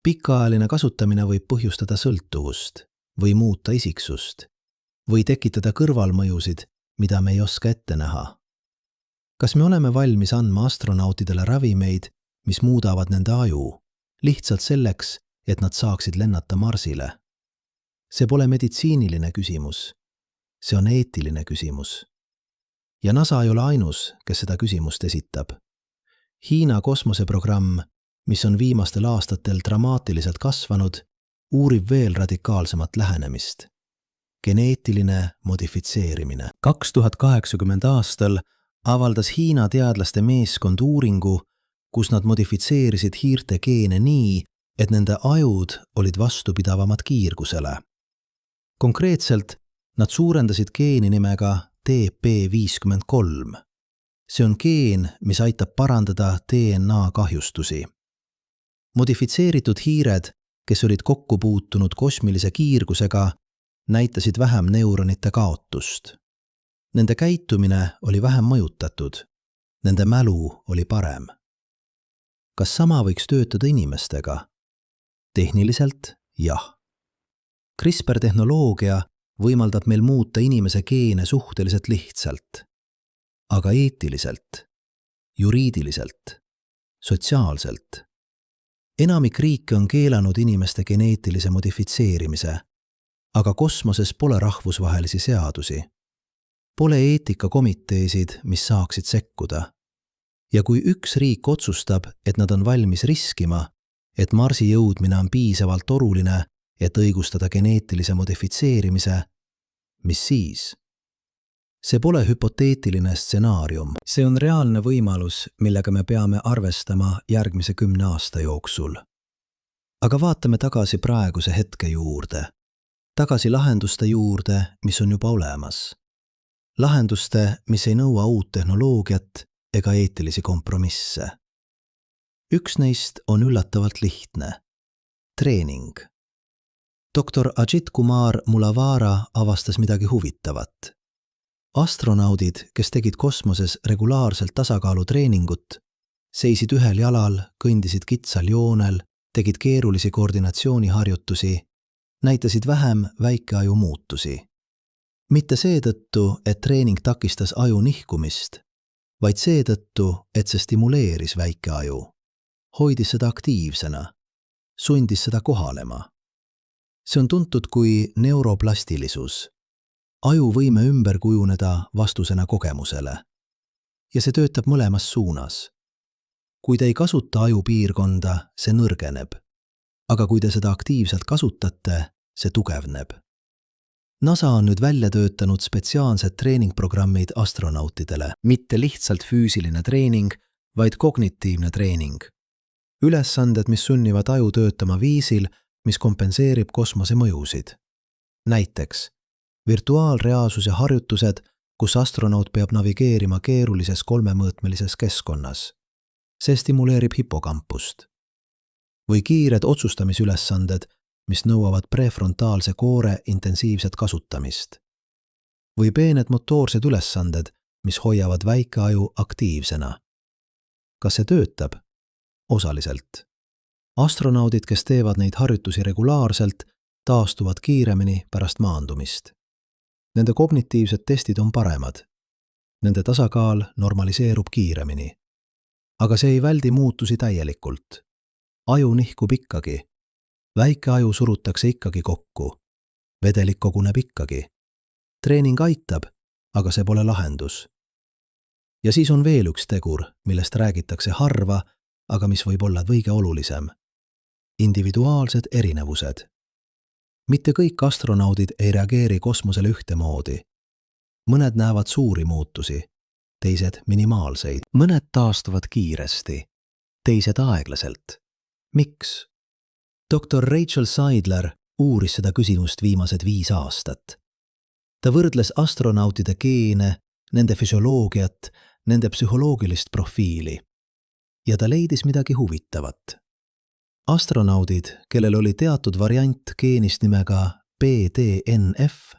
Pikaajaline kasutamine võib põhjustada sõltuvust, või muuta isiksust või tekitada kõrvalmõjusid, mida me ei oska ette näha. Kas me oleme valmis andma astronautidele ravimeid, mis muudavad nende aju, lihtsalt selleks, et nad saaksid lennata Marsile? See pole meditsiiniline küsimus, see on eetiline küsimus. Ja NASA ei ole ainus, kes seda küsimust esitab. Hiina kosmoseprogramm, mis on viimastel aastatel dramaatiliselt kasvanud, uurib veel radikaalsemat lähenemist. Geneetiline modifitseerimine. 2080 aastal avaldas Hiina teadlaste meeskond uuringu, kus nad modifitseerisid hiirte geene nii, et nende ajud olid vastupidavamad kiirgusele. Konkreetselt nad suurendasid geeni nimega TP53. See on geen, mis aitab parandada DNA kahjustusi. Modifitseeritud hiired, kes olid kokku puutunud kosmilise kiirgusega, näitasid vähem neuronite kaotust. Nende käitumine oli vähem mõjutatud. Nende mälu oli parem. Kas sama võiks töötada inimestega? Tehniliselt jah. CRISPR-tehnoloogia võimaldab meil muuta inimese geene suhteliselt lihtsalt, aga eetiliselt, juriidiliselt, sotsiaalselt. Enamik riike on keelanud inimeste geneetilise modifitseerimise, aga kosmoses pole rahvusvahelisi seadusi. Pole eetikakomiteesid, mis saaksid sekkuda. Ja kui üks riik otsustab, et nad on valmis riskima, et Marsi jõudmine on piisavalt oluline, et õigustada geneetilise modifitseerimise, mis siis? See pole hüpoteetiline stsenaarium. See on reaalne võimalus, millega me peame arvestama järgmise 10 aasta jooksul. Aga vaatame tagasi praeguse hetke juurde. Tagasi lahenduste juurde, mis on juba olemas. Lahenduste, mis ei nõua uut tehnoloogiat ega eetilisi kompromisse. Üks neist on üllatavalt lihtne. Treening. Dr. Ajit Kumar Mulavara avastas midagi huvitavat. Astronaudid, kes tegid kosmoses regulaarselt tasakaalutreeningut, seisid ühel jalal, kõndisid kitsal joonel, tegid keerulisi koordinatsiooniharjutusi, näitasid vähem väikeaju muutusi. Mitte seetõttu, et treening takistas aju nihkumist, vaid seetõttu, et see stimuleeris väikeaju, hoidis seda aktiivsena, sundis seda kohalema. See on tuntud kui neuroplastilisus. Aju võime ümber kujuneda vastusena kogemusele. Ja see töötab mõlemas suunas. Kui te ei kasuta ajupiirkonda, see nõrgeneb. Aga kui te seda aktiivselt kasutate, see tugevneb. NASA on nüüd välja töötanud spetsiaalsed treeningprogrammid astronautidele. Mitte lihtsalt füüsiline treening, vaid kognitiivne treening. Ülesanded, mis sunnivad aju töötama viisil, mis kompenseerib kosmose mõjusid. Näiteks virtuaalreaalsuse harjutused, kus astronaut peab navigeerima keerulises 3-mõõtmelises keskkonnas. See stimuleerib hipokampust. Või kiired otsustamisülesanded, mis nõuavad prefrontaalse koore intensiivset kasutamist. Või peened motoorsed ülesanded, mis hoiavad väikeaju aktiivsena. Kas see töötab? Osaliselt. Astronaudid, kes teevad neid harjutusi regulaarselt, taastuvad kiiremini pärast maandumist. Nende kognitiivsed testid on paremad. Nende tasakaal normaliseerub kiiremini. Aga see ei väldi muutusi täielikult. Aju nihkub ikkagi. Väike aju surutakse ikkagi kokku. Vedelik koguneb ikkagi. Treening aitab, aga see pole lahendus. Ja siis on veel üks tegur, millest räägitakse harva, aga mis võib olla kõige olulisem. Individuaalsed erinevused. Mitte kõik astronaudid ei reageeri kosmosele ühtemoodi. Mõned näevad suuri muutusi, teised minimaalseid. Mõned taastuvad kiiresti, teised aeglaselt. Miks? Dr. Rachel Seidler uuris seda küsimust viimased 5 aastat. Ta võrdles astronautide geene, nende füsioloogiat, nende psühholoogilist profiili. Ja ta leidis midagi huvitavat. Astronaudid, kellel oli teatud variant geenist nimega BDNF,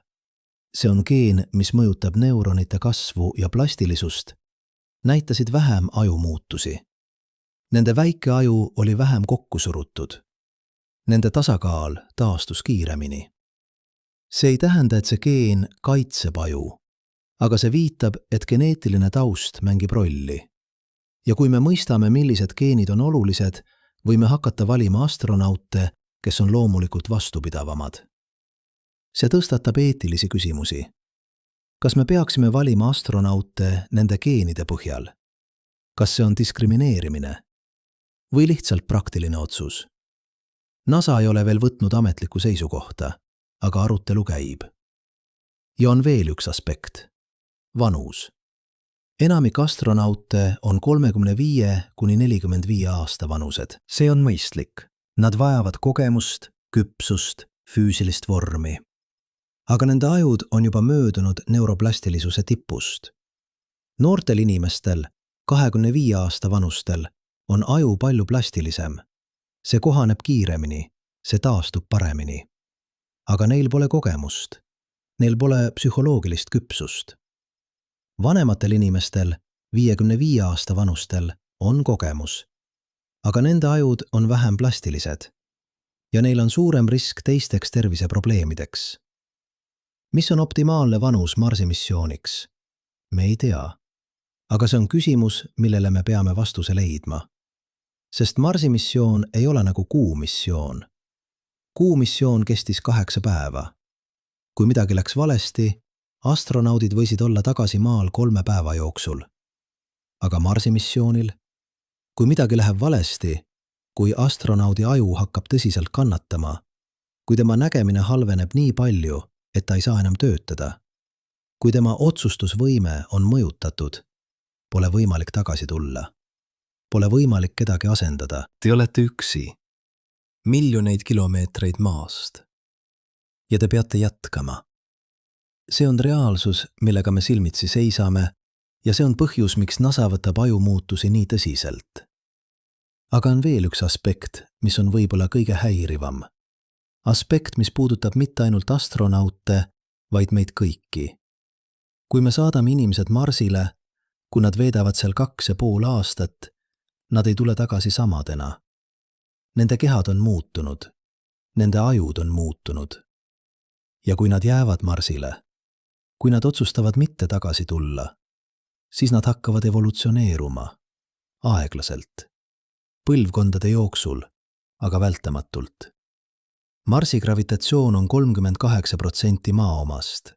see on geen, mis mõjutab neuronite kasvu ja plastilisust, näitasid vähem ajumuutusi. Nende väike aju oli vähem kokku surutud. Nende tasakaal taastus kiiremini. see ei tähenda, et see geen kaitseb aju, aga see viitab, et geneetiline taust mängib rolli. Ja kui me mõistame, millised geenid on olulised, võime hakata valima astronaute, kes on loomulikult vastupidavamad. See tõstatab eetilisi küsimusi. Kas me peaksime valima astronaute nende geenide põhjal? Kas see on diskrimineerimine? Või lihtsalt praktiline otsus? NASA ei ole veel võtnud ametlikku seisukohta, aga arutelu käib. Ja on veel üks aspekt. Vanus. Enamik astronaute on 35–45 aasta vanused. See on mõistlik. Nad vajavad kogemust, küpsust, füüsilist vormi. Aga nende ajud on juba möödunud neuroplastilisuse tipust. Noortel inimestel, 25 aasta vanustel, on aju palju plastilisem. See kohaneb kiiremini, see taastub paremini. Aga neil pole kogemust. Neil pole psühholoogilist küpsust. Vanematel inimestel, 55 aasta vanustel, on kogemus. Aga nende ajud on vähem plastilised. Ja neil on suurem risk teisteks terviseprobleemideks. Mis on optimaalne vanus Marsi missiooniks? Me ei tea. Aga see on küsimus, millele me peame vastuse leidma. Sest Marsi missioon ei ole nagu Kuu missioon. Kuu missioon kestis 8 päeva. Kui midagi läks valesti, astronaudid võisid olla tagasi maal 3 päeva jooksul. Aga Marsi missioonil? Kui midagi läheb valesti, kui astronaudi aju hakkab tõsiselt kannatama, kui tema nägemine halveneb nii palju, et ta ei saa enam töötada, kui tema otsustusvõime on mõjutatud, pole võimalik tagasi tulla. Pole võimalik kedagi asendada. Te olete üksi. Miljoneid kilomeetreid maast. Ja te peate jätkama. See on reaalsus, millega me silmitsi seisame, ja see on põhjus, miks NASA võtab ajumuutusi nii tõsiselt. Aga on veel üks aspekt, mis on võib-olla kõige häirivam. Aspekt, mis puudutab mitte ainult astronaute, vaid meid kõiki. Kui me saadame inimesed Marsile, kui nad veedavad seal 2,5 aastat, nad ei tule tagasi samadena. Nende kehad on muutunud. Nende ajud on muutunud. Ja kui nad jäävad Marsile, kui nad otsustavad mitte tagasi tulla, siis nad hakkavad evolutsioneeruma. Aeglaselt. Põlvkondade jooksul, aga vältamatult. Marsi gravitatsioon on 38% maa omast.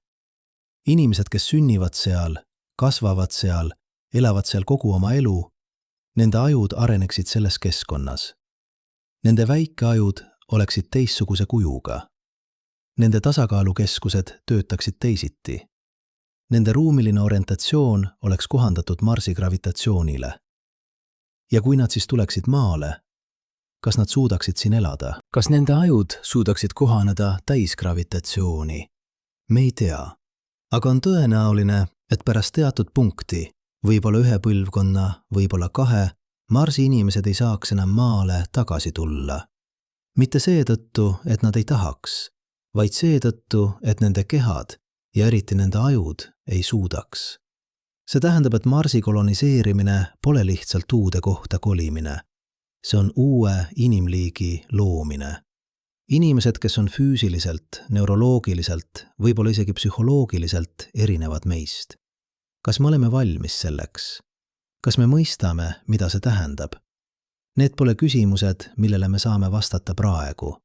Inimesed, kes sünnivad seal, kasvavad seal, elavad seal kogu oma elu, nende ajud areneksid selles keskkonnas. Nende väikeajud oleksid teistsuguse kujuga. Nende tasakaalukeskused töötaksid teisiti. Nende ruumiline orientatsioon oleks kohandatud Marsi gravitatsioonile. Ja kui nad siis tuleksid maale, kas nad suudaksid siin elada? Kas nende ajud suudaksid kohaneda täisgravitatsiooni? Me ei tea. Aga on tõenäoline, et pärast teatud punkti, võib-olla 1 põlvkonna, võib-olla 2, Marsi inimesed ei saaks enam maale tagasi tulla. Mitte seetõttu, et nad ei tahaks, vaid seetõttu, et nende kehad ja eriti nende ajud ei suudaks. See tähendab, et Marsi koloniseerimine pole lihtsalt uude kohta kolimine. See on uue inimliigi loomine. Inimesed, kes on füüsiliselt, neuroloogiliselt, võib-olla isegi psühholoogiliselt erinevad meist. Kas me oleme valmis selleks? Kas me mõistame, mida see tähendab? Need pole küsimused, millele me saame vastata praegu.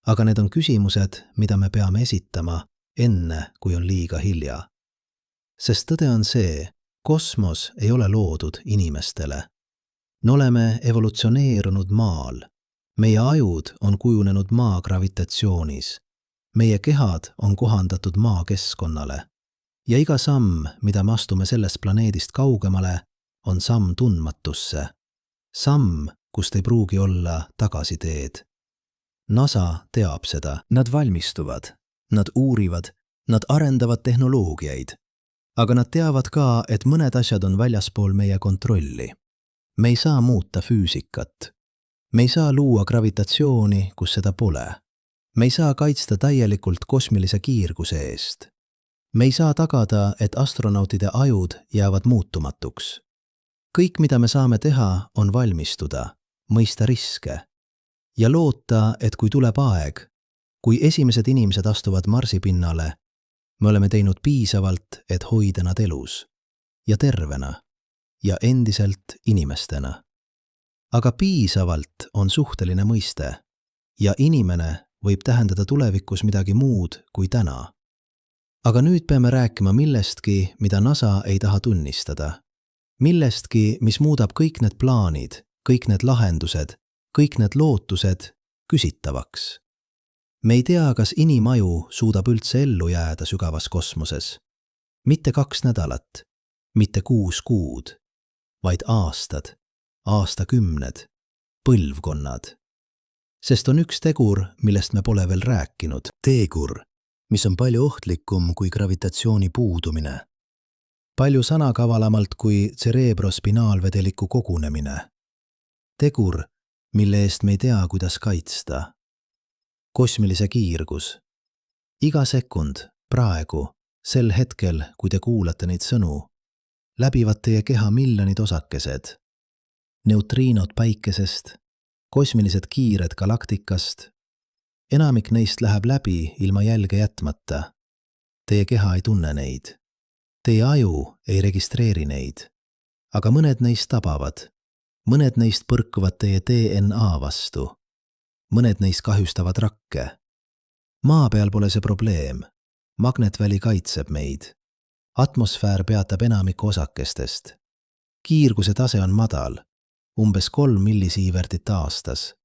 Aga need on küsimused, mida me peame esitama enne, kui on liiga hilja. Sest tõde on see, kosmos ei ole loodud inimestele. Me oleme evolutsioneerunud maal. Meie ajud on kujunenud maa gravitatsioonis. Meie kehad on kohandatud maa keskkonnale. Ja iga samm, mida me astume sellest planeedist kaugemale, on samm tundmatusse. Samm, kust ei pruugi olla tagasiteed. NASA teab seda. Nad valmistuvad, nad uurivad, nad arendavad tehnoloogiaid. Aga nad teavad ka, et mõned asjad on väljaspool meie kontrolli. Me ei saa muuta füüsikat. Me ei saa luua gravitatsiooni, kus seda pole. Me ei saa kaitsta täielikult kosmilise kiirguse eest. Me ei saa tagada, et astronautide ajud jäävad muutumatuks. Kõik, mida me saame teha, on valmistuda, mõista riske ja loota, et kui tuleb aeg, Kui esimesed inimesed astuvad Marsi pinnale, me oleme teinud piisavalt, et hoida nad elus ja tervena ja endiselt inimestena. Aga piisavalt on suhteline mõiste ja inimene võib tähendada tulevikus midagi muud kui täna. Aga nüüd peame rääkima millestki, mida NASA ei taha tunnistada. Millestki, mis muudab kõik need plaanid, kõik need lahendused, kõik need lootused küsitavaks. Me ei tea, kas inimaju suudab üldse ellu jääda sügavas kosmoses. Mitte 2 nädalat, mitte 6 kuud, vaid aastad, aastakümned, põlvkonnad. Sest on üks tegur, millest me pole veel rääkinud. Tegur, mis on palju ohtlikum kui gravitatsiooni puudumine. Palju sanakavalamalt kui cerebrospinaalvedeliku kogunemine. Tegur, mille eest me ei tea, kuidas kaitsta. Kosmilise kiirgus. Iga sekund, praegu, sel hetkel, kui te kuulate neid sõnu, läbivad teie keha miljonid osakesed. Neutriinod päikesest, kosmilised kiired galaktikast. Enamik neist läheb läbi ilma jälge jätmata. Teie keha ei tunne neid. Teie aju ei registreeri neid. Aga mõned neist tabavad. Mõned neist põrkuvad teie DNA vastu. Mõned neist kahjustavad rakke. Maa peal pole see probleem. Magnetväli kaitseb meid. Atmosfäär peatab enamiku osakestest. Kiirguse tase on madal, umbes 3 millisiivertit aastas.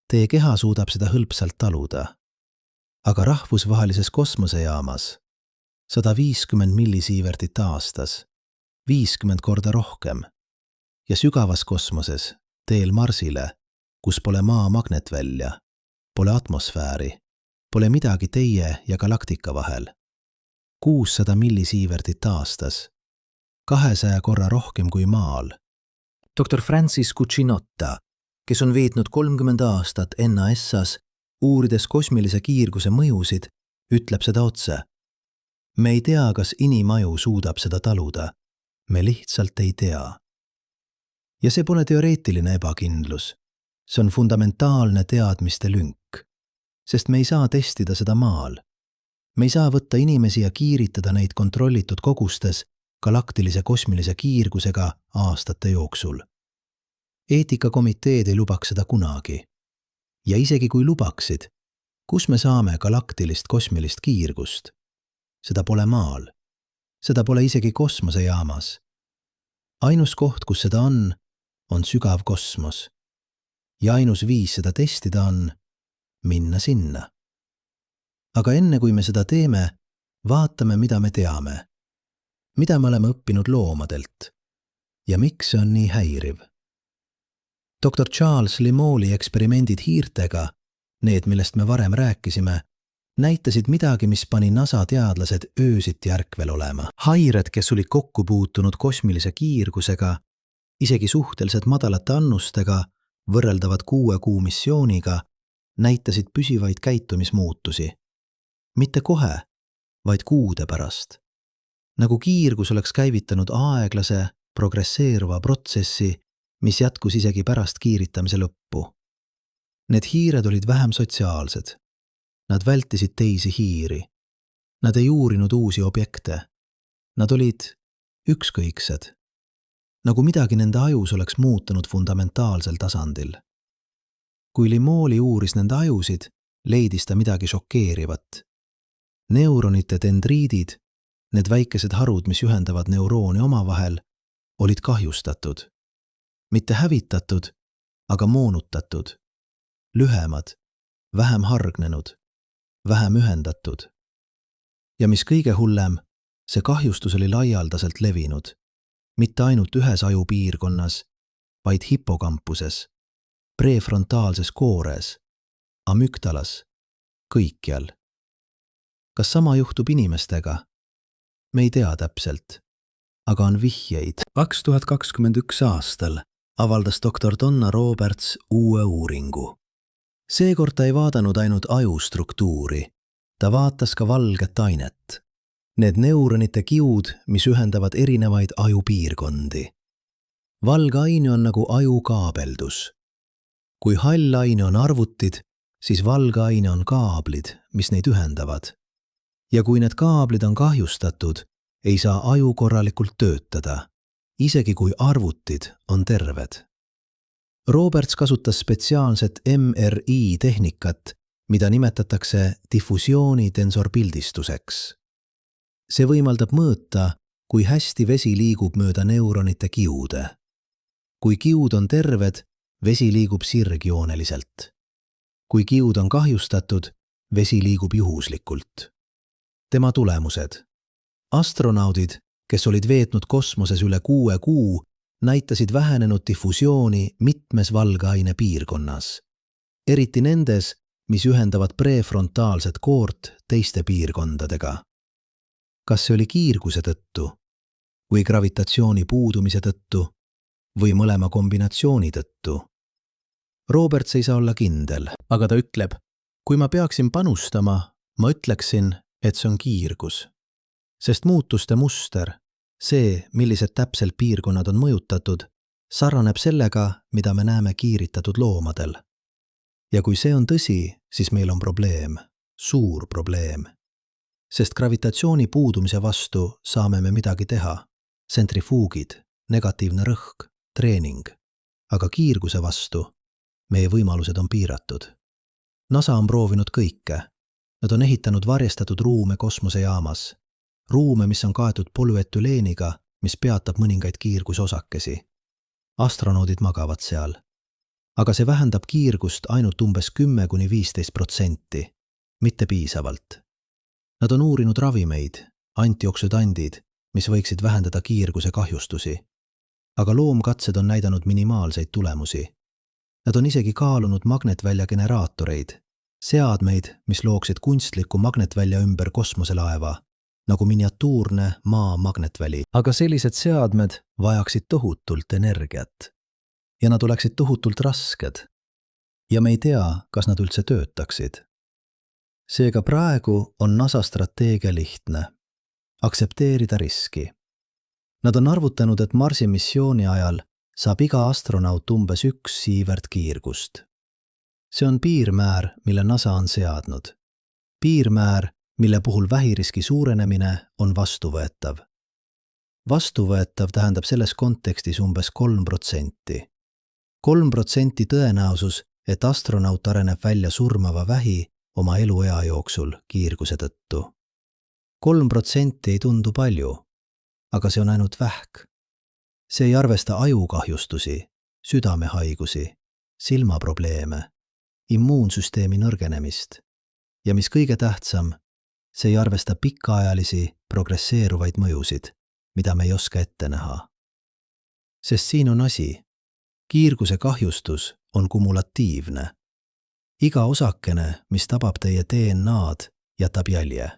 Teie keha suudab seda hõlpsalt taluda. Aga rahvusvahelises kosmosejaamas 150 millisiivertit aastas, 50 korda rohkem. Ja sügavas kosmoses, teel Marsile, kus pole maa magnetvälja, pole atmosfääri, pole midagi teie ja galaktika vahel. 600 millisiivertit aastas, 200 korra rohkem kui maal. Dr. Francis Cucinotta, kes on veetnud 30 aastat NASAs, uurides kosmilise kiirguse mõjusid, ütleb seda otse. Me ei tea, kas inimaju suudab seda taluda. Me lihtsalt ei tea. Ja see pole teoreetiline ebakindlus. See on fundamentaalne teadmiste lünk, sest me ei saa testida seda maal. Me ei saa võtta inimesi ja kiiritada neid kontrollitud kogustes galaktilise kosmilise kiirgusega aastate jooksul. Eetikakomiteed ei lubaks seda kunagi. Ja isegi kui lubaksid, kus me saame galaktilist kosmilist kiirgust? Seda pole maal. Seda pole isegi kosmosejaamas. Ainus koht, kus seda on sügav kosmos. Ja ainus viis seda testida on minna sinna. Aga enne kui me seda teeme, vaatame, mida me teame. Mida me oleme õppinud loomadelt. Ja miks see on nii häiriv? Dr. Charles Limoli eksperimendid hiirtega, need, millest me varem rääkisime, näitasid midagi, mis pani NASA teadlased öösiti ärkvel olema. Haired, kes olid kokku puutunud kosmilise kiirgusega, isegi suhteliselt madalate annustega, võrreldavad 6 kuu missiooniga, näitasid püsivaid käitumismuutusi. Mitte kohe, vaid kuude pärast. Nagu kiirgus oleks käivitanud aeglase, progresseeruva protsessi, mis jätkus isegi pärast kiiritamise lõppu. Need hiired olid vähem sotsiaalsed. Nad vältisid teisi hiiri. Nad ei uurinud uusi objekte. Nad olid ükskõiksed. Nagu midagi nende ajus oleks muutunud fundamentaalsel tasandil. Kui Limoli uuris nende ajusid, leidis ta midagi šokeerivat. Neuronite dendriidid, need väikesed harud, mis ühendavad neuroone omavahel, olid kahjustatud. Mitte hävitatud, aga moonutatud. Lühemad, vähem hargnenud, vähem ühendatud. Ja mis kõige hullem, see kahjustus oli laialdaselt levinud. Mitte ainult ühes ajupiirkonnas, vaid hipokampuses, prefrontaalses koores, amüktalas, kõikjal. Kas sama juhtub inimestega? Me ei tea täpselt, aga on vihjeid. 2021 aastal avaldas doktor Donna Roberts uue uuringu. Seekord ta ei vaadanud ainult ajustruktuuri, ta vaatas ka valget ainet. Need neuronite kiud, mis ühendavad erinevaid ajupiirkondi. Valge aine on nagu ajukaabeldus. Kui hall aine on arvutid, siis valgeaine on kaablid, mis neid ühendavad. Ja kui need kaablid on kahjustatud, ei saa aju korralikult töötada, isegi kui arvutid on terved. Roberts kasutas spetsiaalset MRI tehnikat, mida nimetatakse diffusiooni tensorpildistuseks. See võimaldab mõõta, kui hästi vesi liigub mööda neuronite kiude. Kui kiud on terved, vesi liigub sirgjooneliselt. Kui kiud on kahjustatud, vesi liigub juhuslikult. Tema tulemused. Astronaudid, kes olid veetnud kosmoses üle 6 kuu, näitasid vähenenud diffusiooni mitmes valgeaine piirkonnas, eriti nendes, mis ühendavad prefrontaalset koort teiste piirkondadega. Kas see oli kiirguse tõttu või gravitatsiooni puudumise tõttu või mõlema kombinatsiooni tõttu? Roberts ei saa olla kindel, aga ta ütleb, kui ma peaksin panustama, ma ütleksin, et see on kiirgus. Sest muutuste muster, see, millised täpselt piirkonnad on mõjutatud, sarnaneb sellega, mida me näeme kiiritatud loomadel. Ja kui see on tõsi, siis meil on probleem, suur probleem. Sest gravitatsiooni puudumise vastu saame me midagi teha. Sentrifuugid, negatiivne rõhk, treening. Aga kiirguse vastu meie võimalused on piiratud. NASA on proovinud kõike. Nad on ehitanud varjestatud ruume kosmosejaamas. Ruume, mis on kaetud polüetüleeniga, mis peatab mõningaid kiirgusosakesi. Astronaudid magavad seal. Aga see vähendab kiirgust ainult umbes 10–15%, mitte piisavalt. Nad on uurinud ravimeid, antioksüdandid, mis võiksid vähendada kiirguse kahjustusi. Aga loomkatsed on näidanud minimaalseid tulemusi. Nad on isegi kaalunud magnetvälja generaatoreid, seadmeid, mis looksid kunstliku magnetvälja ümber kosmoselaeva, nagu miniatuurne maa magnetväli. Aga sellised seadmed vajaksid tohutult energiat. Ja nad oleksid tohutult rasked. Ja me ei tea, kas nad üldse töötaksid. Seega praegu on NASA strateegia lihtne. Aksepteerida riski. Nad on arvutanud, et Marsi missiooni ajal saab iga astronaut umbes 1 siivert kiirgust. See on piirmäär, mille NASA on seadnud. Piirmäär, mille puhul vähiriski suurenemine on vastuvõetav. Vastuvõetav tähendab selles kontekstis umbes 3%. 3% tõenäosus, et astronaut areneb välja surmava vähi oma eluea jooksul kiirguse tõttu. 3% ei tundu palju, aga see on ainult vähk. See ei arvesta ajukahjustusi, südamehaigusi, silmaprobleeme, immuunsüsteemi nõrgenemist ja mis kõige tähtsam, see ei arvesta pikaajalisi progresseeruvaid mõjusid, mida me ei oska ette näha. Sest siin on asi. Kiirguse kahjustus on kumulatiivne. Iga osakene, mis tabab teie DNA'd, jätab jälje.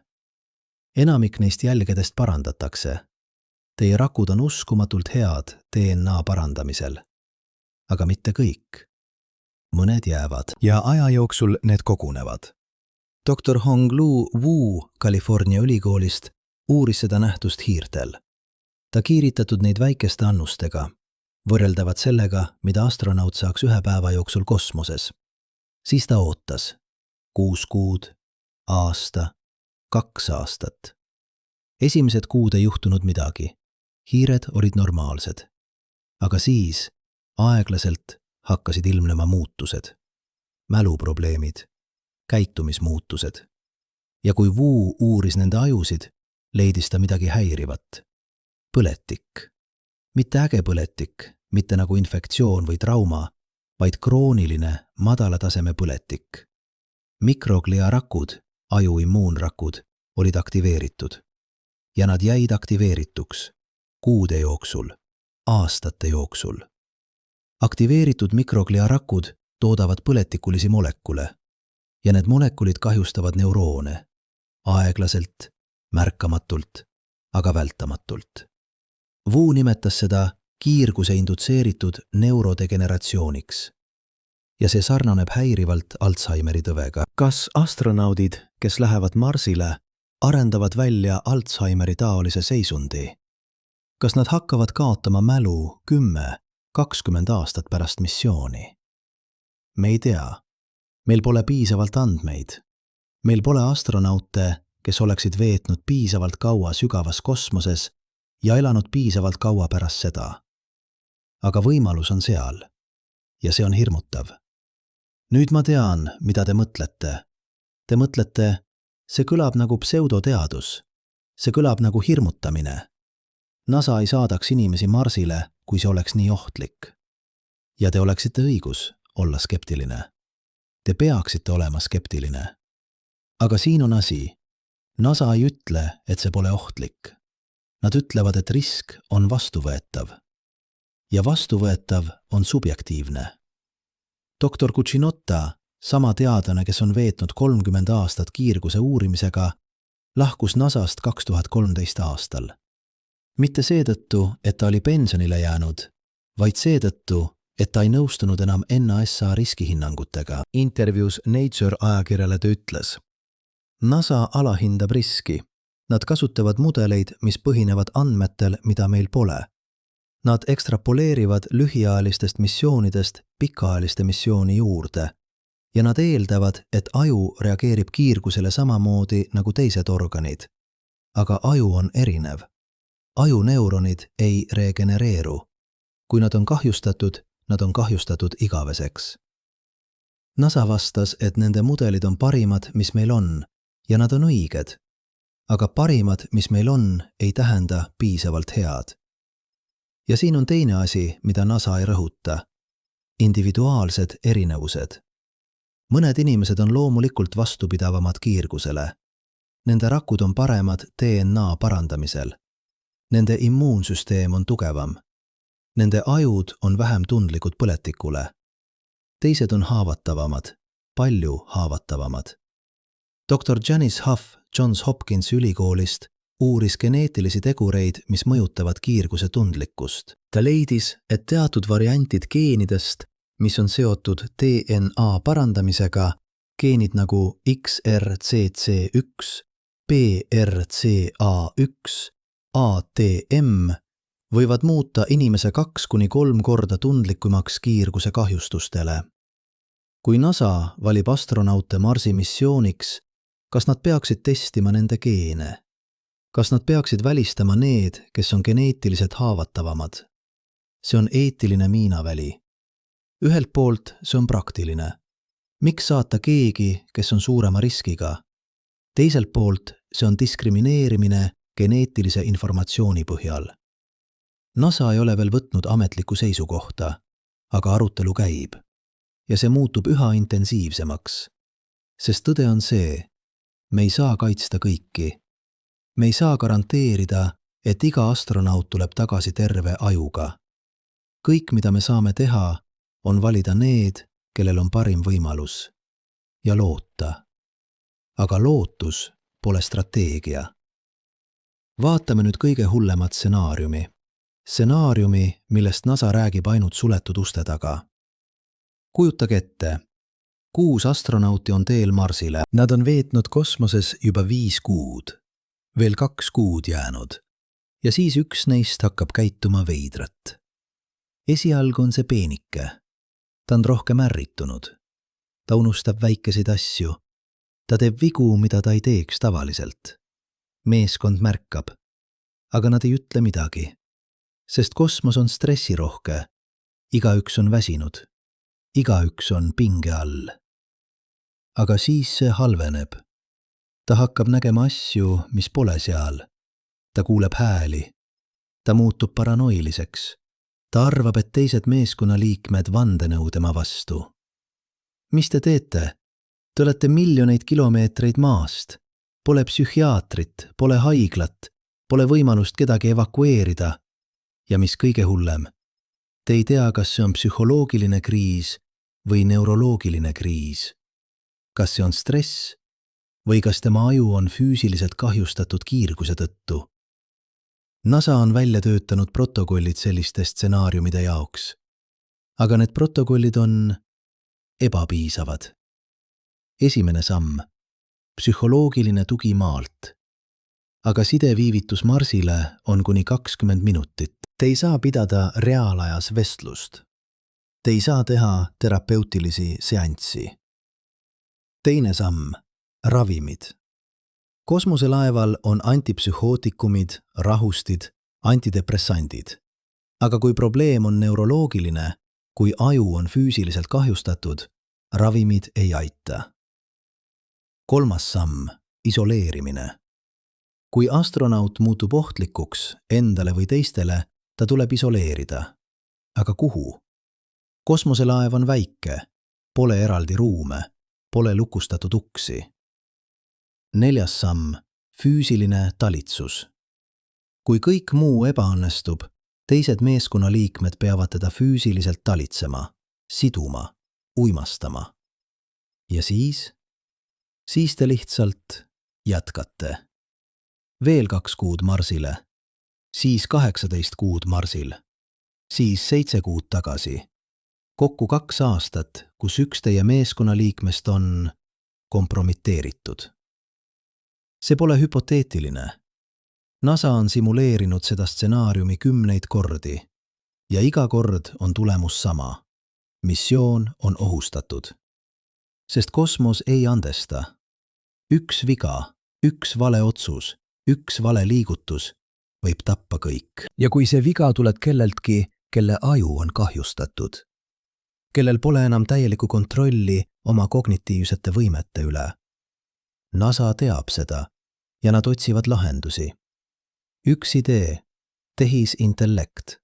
Enamik neist jälgedest parandatakse. Teie rakud on uskumatult head DNA parandamisel. Aga mitte kõik. Mõned jäävad. Ja aja jooksul need kogunevad. Dr. Honglu Wu California ülikoolist uuris seda nähtust hiirtel. Ta kiiritatud neid väikeste annustega, võrreldavad sellega, mida astronaut saaks 1 päeva jooksul kosmoses. Siis ta ootas 6 kuud, aasta, 2 aastat. Esimesed kuud ei juhtunud midagi. Hiired olid normaalsed. Aga siis aeglaselt hakkasid ilmnema muutused. Mäluprobleemid, käitumismuutused. Ja kui Wu uuris nende ajusid, leidis ta midagi häirivat. Põletik. Mitte äge põletik, mitte nagu infektsioon või trauma, vaid krooniline madala taseme põletik. Mikrogliarakud, aju immuunrakud, olid aktiveeritud. Ja nad jäid aktiveerituks kuude jooksul, aastate jooksul. Aktiveeritud mikrogliarakud toodavad põletikulisi molekule ja need molekulid kahjustavad neuroone aeglaselt, märkamatult, aga vältamatult. Wu nimetas seda kiirguse indutseeritud neurodegeneratsiooniks ja see sarnaneb häirivalt Alzheimeri tõvega. Kas astronaudid, kes lähevad Marsile, arendavad välja Alzheimeri taolise seisundi? Kas nad hakkavad kaotama mälu 10–20 aastat pärast missiooni? Me ei tea. Meil pole piisavalt andmeid. Meil pole astronaute, kes oleksid veetnud piisavalt kaua sügavas kosmoses ja elanud piisavalt kaua pärast seda. Aga võimalus on seal. Ja see on hirmutav. Nüüd ma tean, mida te mõtlete. Te mõtlete, see kõlab nagu pseudoteadus. See kõlab nagu hirmutamine. NASA ei saadaks inimesi Marsile, kui see oleks nii ohtlik. Ja te oleksite õigus olla skeptiline. Te peaksite olema skeptiline. Aga siin on asi. NASA ei ütle, et see pole ohtlik. Nad ütlevad, et risk on vastuvõetav. Ja vastuvõetav on subjektiivne. Doktor Kuchinotta, sama teadlane, kes on veetnud 30 aastat kiirguse uurimisega, lahkus NASAst 2013 aastal. Mitte seetõttu, et ta oli pensionile jäänud, vaid seetõttu, et ta ei nõustunud enam NASA riskihinnangutega. Intervjuus Nature ajakirjale ta ütles: NASA alahindab riski. Nad kasutavad mudeleid, mis põhinevad andmetel, mida meil pole. Nad ekstrapoleerivad lühiajalistest missioonidest pikaajaliste missiooni juurde ja nad eeldavad, et aju reageerib kiirgusele samamoodi nagu teised organid. Aga aju on erinev. Ajuneuronid ei regenereeru. Kui nad on kahjustatud igaveseks. NASA vastas, et nende mudelid on parimad, mis meil on, ja nad on õiged. Aga parimad, mis meil on, ei tähenda piisavalt head. Ja siin on teine asi, mida NASA ei rõhuta. Individuaalsed erinevused. Mõned inimesed on loomulikult vastupidavamad kiirgusele. Nende rakud on paremad DNA parandamisel. Nende immuunsüsteem on tugevam. Nende ajud on vähem tundlikud põletikule. Teised on haavatavamad, palju haavatavamad. Dr. Janice Huff Johns Hopkinsi ülikoolist uuris geneetilisi tegureid, mis mõjutavad kiirguse tundlikkust. Ta leidis, et teatud variantid geenidest, mis on seotud DNA parandamisega, geenid nagu XRCC1, BRCA1, ATM, võivad muuta inimese 2–3 korda tundlikumaks kiirguse kahjustustele. Kui NASA valib astronaute Marsi missiooniks, kas nad peaksid testima nende geene? Kas nad peaksid välistama need, kes on geneetiliselt haavatavamad? See on eetiline miinaväli. Ühelt poolt see on praktiline. Miks saata keegi, kes on suurema riskiga? Teiselt poolt see on diskrimineerimine geneetilise informatsiooni põhjal. NASA ei ole veel võtnud ametlikku seisukohta, aga arutelu käib. Ja see muutub üha intensiivsemaks. Sest tõde on see, me ei saa kaitsta kõiki. Me ei saa garanteerida, et iga astronaut tuleb tagasi terve ajuga. Kõik, mida me saame teha, on valida need, kellel on parim võimalus. Ja loota. Aga lootus pole strateegia. Vaatame nüüd kõige hullemat stsenaariumi. Stsenaariumi, millest NASA räägib ainult suletud uste taga. Kujutage ette. 6 astronauti on teel Marsile. Nad on veetnud kosmoses juba 5 kuud. Veel 2 kuud jäänud. Ja siis üks neist hakkab käituma veidrat. Esialgu on see peenike. Ta on rohkem ärritunud. Ta unustab väikeseid asju. Ta teeb vigu, mida ta ei teeks tavaliselt. Meeskond märkab. Aga nad ei ütle midagi. Sest kosmos on stressirohke. Igaüks on väsinud. Igaüks on pinge all. Aga siis see halveneb. Ta hakkab nägema asju, mis pole seal. Ta kuuleb hääli. Ta muutub paranoiliseks. Ta arvab, et teised meeskonnaliikmed vandenõu tema vastu. Mis te teete? Te olete miljoneid kilomeetreid maast. Pole psühhiaatrit, pole haiglat, pole võimalust kedagi evakueerida. Ja mis kõige hullem? Te ei tea, kas see on psühholoogiline kriis või neuroloogiline kriis. Kas see on stress või kas tema aju on füüsiliselt kahjustatud kiirguse tõttu? NASA on välja töötanud protokollid selliste stsenaariumide jaoks. Aga need protokollid on ebapiisavad. Esimene samm. Psühholoogiline tugi maalt. Aga sideviivitus Marsile on kuni 20 minutit. Te ei saa pidada reaalajas vestlust. Te ei saa teha terapeutilisi seanssi. Teine samm. Ravimid. Kosmoselaeval on antipsühhootikumid, rahustid, antidepressandid. Aga kui probleem on neuroloogiline, kui aju on füüsiliselt kahjustatud, ravimid ei aita. Kolmas samm. Isoleerimine. Kui astronaut muutub ohtlikuks endale või teistele, ta tuleb isoleerida. Aga kuhu? Kosmoselaev on väike, pole eraldi ruume, pole lukustatud uksi. Neljas samm. Füüsiline talitsus. Kui kõik muu ebaõnnestub, teised meeskonnaliikmed peavad teda füüsiliselt talitsema, siduma, uimastama. Ja siis? Siis te lihtsalt jätkate. Veel 2 kuud Marsile, siis 18 kuud Marsil, siis 7 kuud tagasi. Kokku 2 aastat, kus üks teie meeskonnaliikmest on kompromiteeritud. See pole hüpoteetiline. NASA on simuleerinud seda stsenaariumi 10 kordi ja iga kord on tulemus sama. Missioon on ohustatud. Sest kosmos ei andesta. Üks viga, üks vale otsus, üks vale liigutus võib tappa kõik. Ja kui see viga tuleb kelleltki, kelle aju on kahjustatud, kellel pole enam täielikku kontrolli oma kognitiivsete võimete üle. NASA teab seda ja nad otsivad lahendusi. Üks idee, tehisintellekt.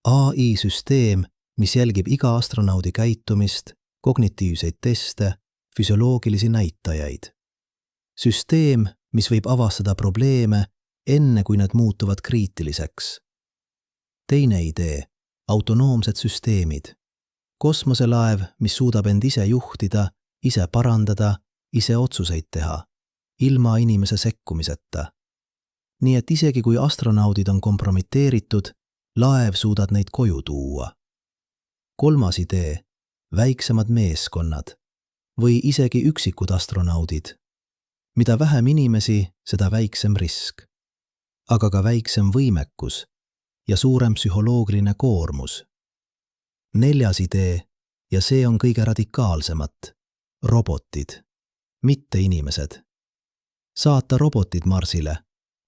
AI-süsteem, mis jälgib iga astronaudi käitumist, kognitiivseid teste, füsioloogilisi näitajaid. Süsteem, mis võib avastada probleeme enne, kui need muutuvad kriitiliseks. Teine idee, autonoomsed süsteemid. Kosmoselaev, mis suudab end ise juhtida, ise parandada, ise otsuseid teha, ilma inimese sekkumiseta. Nii et isegi kui astronaudid on kompromiteeritud, laev suudab neid koju tuua. Kolmas idee, väiksemad meeskonnad või isegi üksikud astronaudid. Mida vähem inimesi, seda väiksem risk, aga ka väiksem võimekus ja suurem psühholoogiline koormus. Neljas idee, ja see on kõige radikaalsemat, robotid, mitte inimesed. Saata robotid Marsile,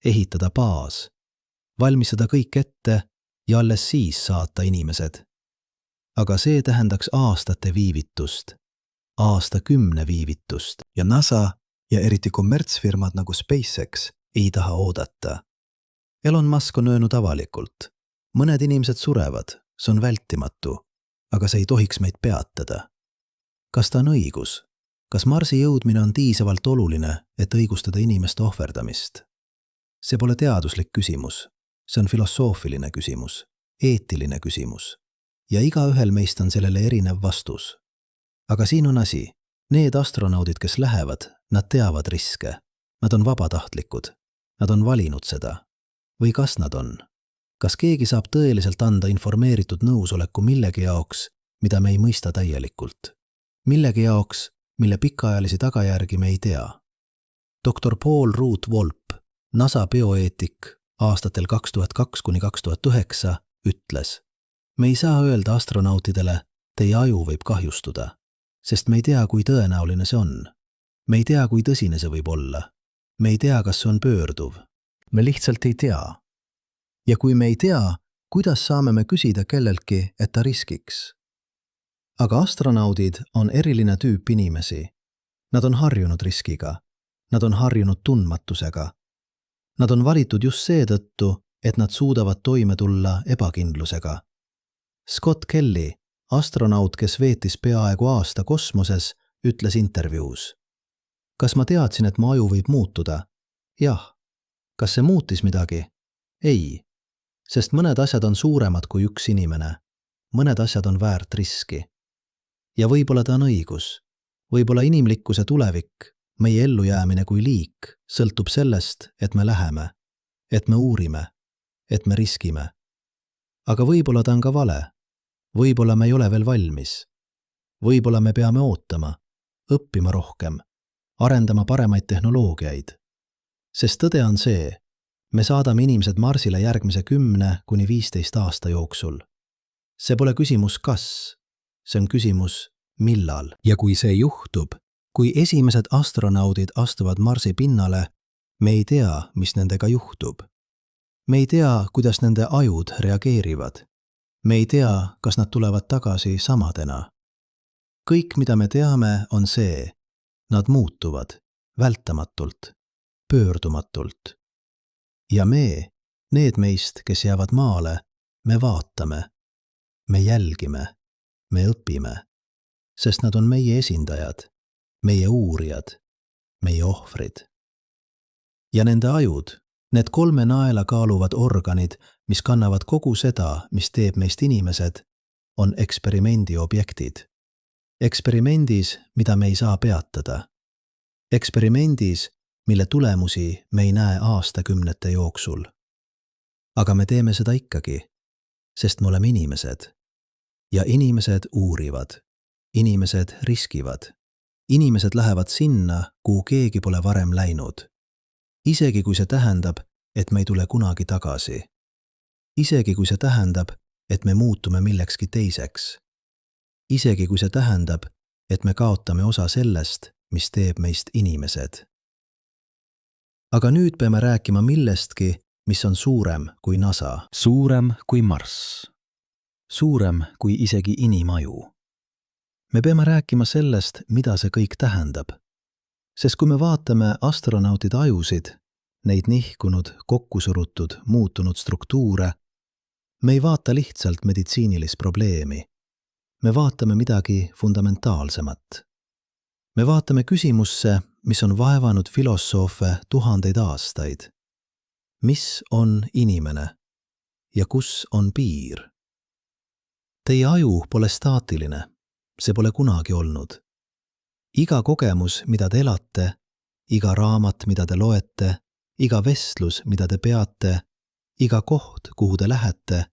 ehitada baas, valmistada kõik ette ja alles siis saata inimesed. Aga see tähendaks aastate viivitust, aastakümne viivitust ja NASA ja eriti kommertsfirmad nagu SpaceX ei taha oodata. Elon Musk on öelnud avalikult, mõned inimesed surevad, see on vältimatu, aga see ei tohiks meid peatada. Kas ta on õigus? Kas Marsi jõudmine on piisavalt oluline, et õigustada inimeste ohverdamist? See pole teaduslik küsimus, see on filosoofiline küsimus, eetiline küsimus. Ja igaühel meist on sellele erinev vastus. Aga siin on asi. Need astronaudid, kes lähevad, nad teavad riske. Nad on vabatahtlikud. Nad on valinud seda. Või kas nad on? Kas keegi saab tõeliselt anda informeeritud nõusoleku millegi jaoks, mida me ei mõista täielikult? Millegi jaoks, mille pikaajalisi tagajärgi me ei tea? Dr. Paul Root Wolpe, NASA bioeetik aastatel 2002–2009 ütles: me ei saa öelda astronautidele, teie aju võib kahjustuda, sest me ei tea, kui tõenäoline see on. Me ei tea, kui tõsine see võib olla. Me ei tea, kas see on pöörduv. Me lihtsalt ei tea. Ja kui me ei tea, kuidas saame me küsida kelleltki, et ta riskiks? Aga astronaudid on eriline tüüp inimesi. Nad on harjunud riskiga. Nad on harjunud tundmatusega. Nad on valitud just seetõttu, et nad suudavad toime tulla ebakindlusega. Scott Kelly, astronaut, kes veetis peaaegu aasta kosmoses, ütles intervjuus: kas ma teadsin, et mu aju võib muutuda? Jah. Kas see muutis midagi? Ei. Sest mõned asjad on suuremad kui üks inimene. Mõned asjad on väärt riski. Ja võib-olla ta on õigus. Võib-olla inimlikkuse tulevik, meie ellujäämine kui liik, sõltub sellest, et me läheme, et me uurime, et me riskime. Aga võib-olla ta on ka vale. Võib-olla me ei ole veel valmis. Võib-olla me peame ootama, õppima rohkem, arendama paremaid tehnoloogiaid. Sest tõde on see, me saadame inimesed Marsile järgmise 10–15 aasta jooksul. See pole küsimus kas, see on küsimus millal. Ja kui see juhtub, Kui esimesed astronaudid astuvad Marsi pinnale, me ei tea, mis nendega juhtub. Me ei tea, kuidas nende ajud reageerivad. Me ei tea, kas nad tulevad tagasi samadena. Kõik, mida me teame, on see. Nad muutuvad vältamatult, pöördumatult. Ja me, need meist, kes jäävad maale, me vaatame, me jälgime, me õpime, sest nad on meie esindajad, meie uurijad, meie ohvrid. Ja nende ajud, need 3 naela kaaluvad organid, mis kannavad kogu seda, mis teeb meist inimesed, on eksperimendi objektid. Eksperimendis, mida me ei saa peatada. Eksperimendis, mille tulemusi me ei näe aastakümnete jooksul. Aga me teeme seda ikkagi, sest me oleme inimesed. Ja inimesed uurivad. Inimesed riskivad. Inimesed lähevad sinna, kuhu keegi pole varem läinud. Isegi kui see tähendab, et me ei tule kunagi tagasi. Isegi kui see tähendab, et me muutume millekski teiseks. Isegi kui see tähendab, et me kaotame osa sellest, mis teeb meist inimesed. Aga nüüd peame rääkima millestki, mis on suurem kui NASA. Suurem kui Marss. Suurem kui isegi inimaju. Me peame rääkima sellest, mida see kõik tähendab. Sest kui me vaatame astronautide ajusid, neid nihkunud, kokkusurutud, muutunud struktuure, me ei vaata lihtsalt meditsiinilist probleemi. Me vaatame midagi fundamentaalsemat. Me vaatame küsimusse, mis on vaevanud filosoofe 1000 aastaid. Mis on inimene? Ja kus on piir? Teie aju pole staatiline. See pole kunagi olnud. Iga kogemus, mida te elate, iga raamat, mida te loete, iga vestlus, mida te peate, iga koht, kuhu te lähete,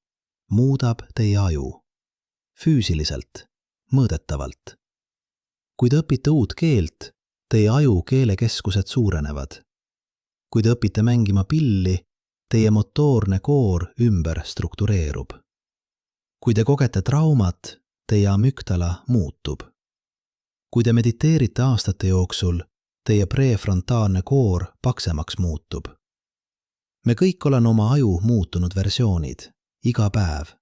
muudab teie aju. Füüsiliselt, mõõdetavalt. Kui te õpite uut keelt, teie aju keelekeskused suurenevad. Kui te õpite mängima pilli, teie motoorne koor ümber struktureerub. Kui te kogete traumat, teie amüktala muutub. Kui te mediteerite aastate jooksul, teie prefrontaalne koor paksemaks muutub. Me kõik oleme oma aju muutunud versioonid, iga päev,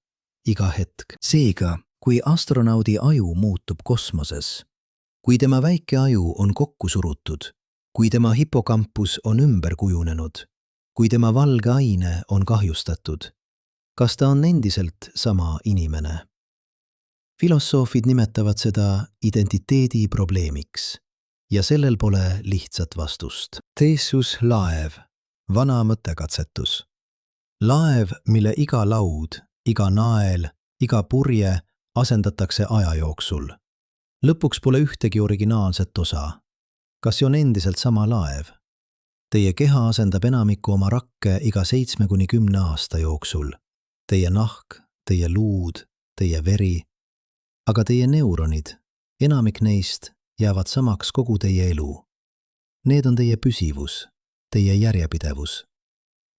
iga hetk. Seega, kui astronaudi aju muutub kosmoses, kui tema väike aju on kokku surutud, kui tema hipokampus on ümber kujunenud, kui tema valge aine on kahjustatud, kas ta on endiselt sama inimene? Filosoofid nimetavad seda identiteedi probleemiks ja sellel pole lihtsat vastust. Theseus laev, vana mõttekatsetus. Laev, mille iga laud, iga nael, iga purje asendatakse aja jooksul. Lõpuks pole ühtegi originaalset osa. Kas see on endiselt sama laev? Teie keha asendab enamiku oma rakke iga 7–10 aasta jooksul. Teie nahk, teie luud, teie veri, aga teie neuronid, enamik neist jäävad samaks kogu teie elu. Need on teie püsivus, teie järjepidevus.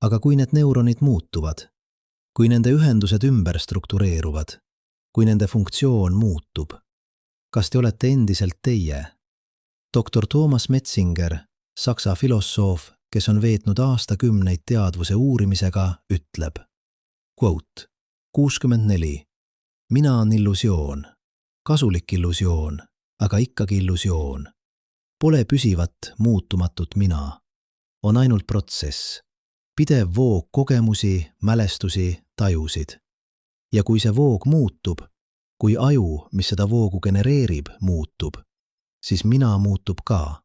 Aga kui need neuronid muutuvad, kui nende ühendused ümber struktureeruvad, kui nende funktsioon muutub, kas te olete endiselt teie? Dr. Thomas Metzinger, saksa filosoof, kes on veetnud aastakümneid teadvuse uurimisega, ütleb, quote, 64. Mina on illusioon, kasulik illusioon, aga ikkagi illusioon. Pole püsivat, muutumatut mina. On ainult protsess. Pidev voog kogemusi, mälestusi, tajusid. Ja kui see voog muutub, kui aju, mis seda voogu genereerib, muutub, siis mina muutub ka.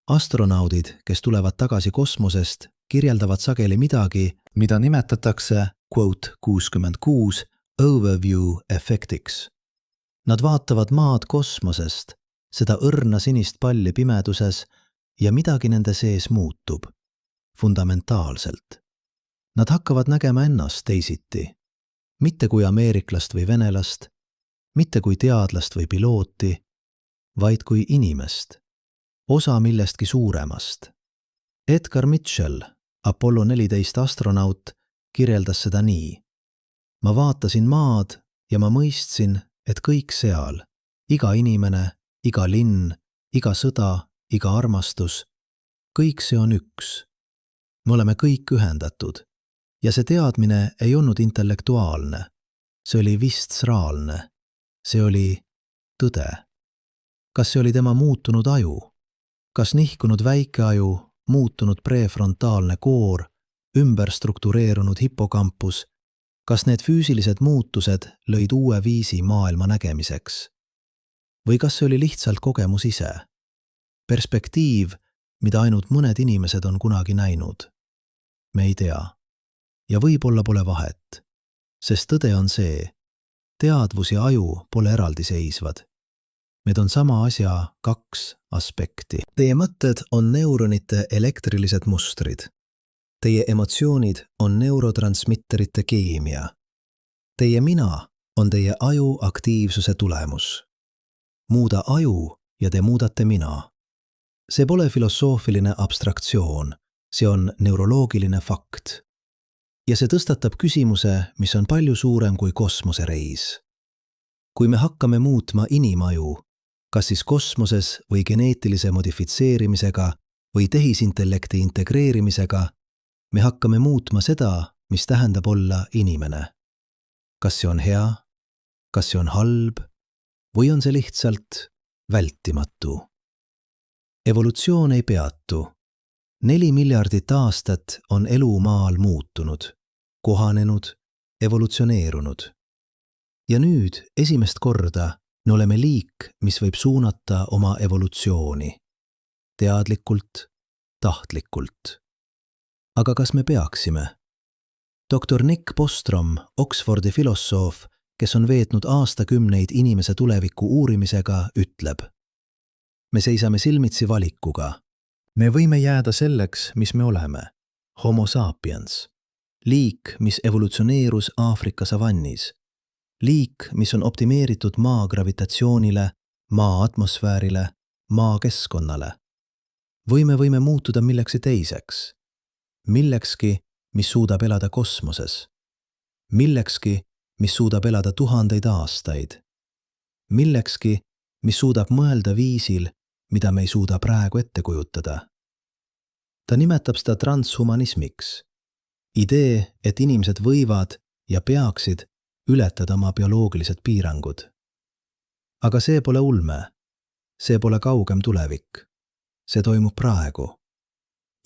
Astronaudid, kes tulevad tagasi kosmosest, kirjeldavad sageli midagi, mida nimetatakse, quote 66, overview efektiks. Nad vaatavad maad kosmosest, seda õrna sinist palli pimeduses ja midagi nende sees muutub. Fundamentaalselt. Nad hakkavad nägema ennast teisiti. Mitte kui ameeriklast või venelast, mitte kui teadlast või pilooti, vaid kui inimest. Osa millestki suuremast. Edgar Mitchell, Apollo 14 astronaut, kirjeldas seda nii. Ma vaatasin maad ja ma mõistsin, et kõik seal, iga inimene, iga linn, iga sõda, iga armastus, kõik see on üks. Me oleme kõik ühendatud ja see teadmine ei olnud intellektuaalne, see oli visceraalne, see oli tõde. Kas see oli tema muutunud aju? Kas nihkunud väikeaju, muutunud prefrontaalne koor, ümber struktureerunud hipokampus, kas need füüsilised muutused lõid uue viisi maailma nägemiseks? Või kas see oli lihtsalt kogemus ise? Perspektiiv, mida ainult mõned inimesed on kunagi näinud. Me ei tea. Ja võib-olla pole vahet, sest tõde on see, teadvus ja aju pole eraldiseisvad. Need on sama asja kaks aspekti. Teie mõtted on neuronite elektrilised mustrid. Teie emotsioonid on neurotransmitterite keemia. Teie mina on teie aju aktiivsuse tulemus. Muuda aju ja te muudate mina. See pole filosoofiline abstraktsioon, see on neuroloogiline fakt. Ja see tõstatab küsimuse, mis on palju suurem kui kosmosereis. Kui me hakkame muutma inimaju, kas siis kosmoses või geneetilise modifitseerimisega või tehisintellekti integreerimisega, me hakkame muutma seda, mis tähendab olla inimene. Kas see on hea, kas see on halb või on see lihtsalt vältimatu? Evolutsioon ei peatu. 4 miljardit aastat on elu maal muutunud, kohanenud, evolutsioneerunud. Ja nüüd esimest korda me oleme liik, mis võib suunata oma evolutsiooni. Teadlikult, tahtlikult. Aga kas me peaksime? Dr. Nick Bostrom, Oxfordi filosoof, kes on veetnud aastakümneid inimese tuleviku uurimisega, ütleb: me seisame silmitsi valikuga. Me võime jääda selleks, mis me oleme. Homo sapiens. Liik, mis evolutsioneerus Aafrika savannis. Liik, mis on optimeeritud maa gravitatsioonile, maa atmosfäärile, maa keskkonnale. Või me võime muutuda millekski teiseks. Millekski, mis suudab elada kosmoses. Millekski, mis suudab elada 1000 aastaid. Millekski, mis suudab mõelda viisil, mida me ei suuda praegu ette kujutada. Ta nimetab seda transhumanismiks. Idee, et inimesed võivad ja peaksid ületada oma bioloogilised piirangud. Aga see pole ulme. See pole kaugem tulevik. See toimub praegu.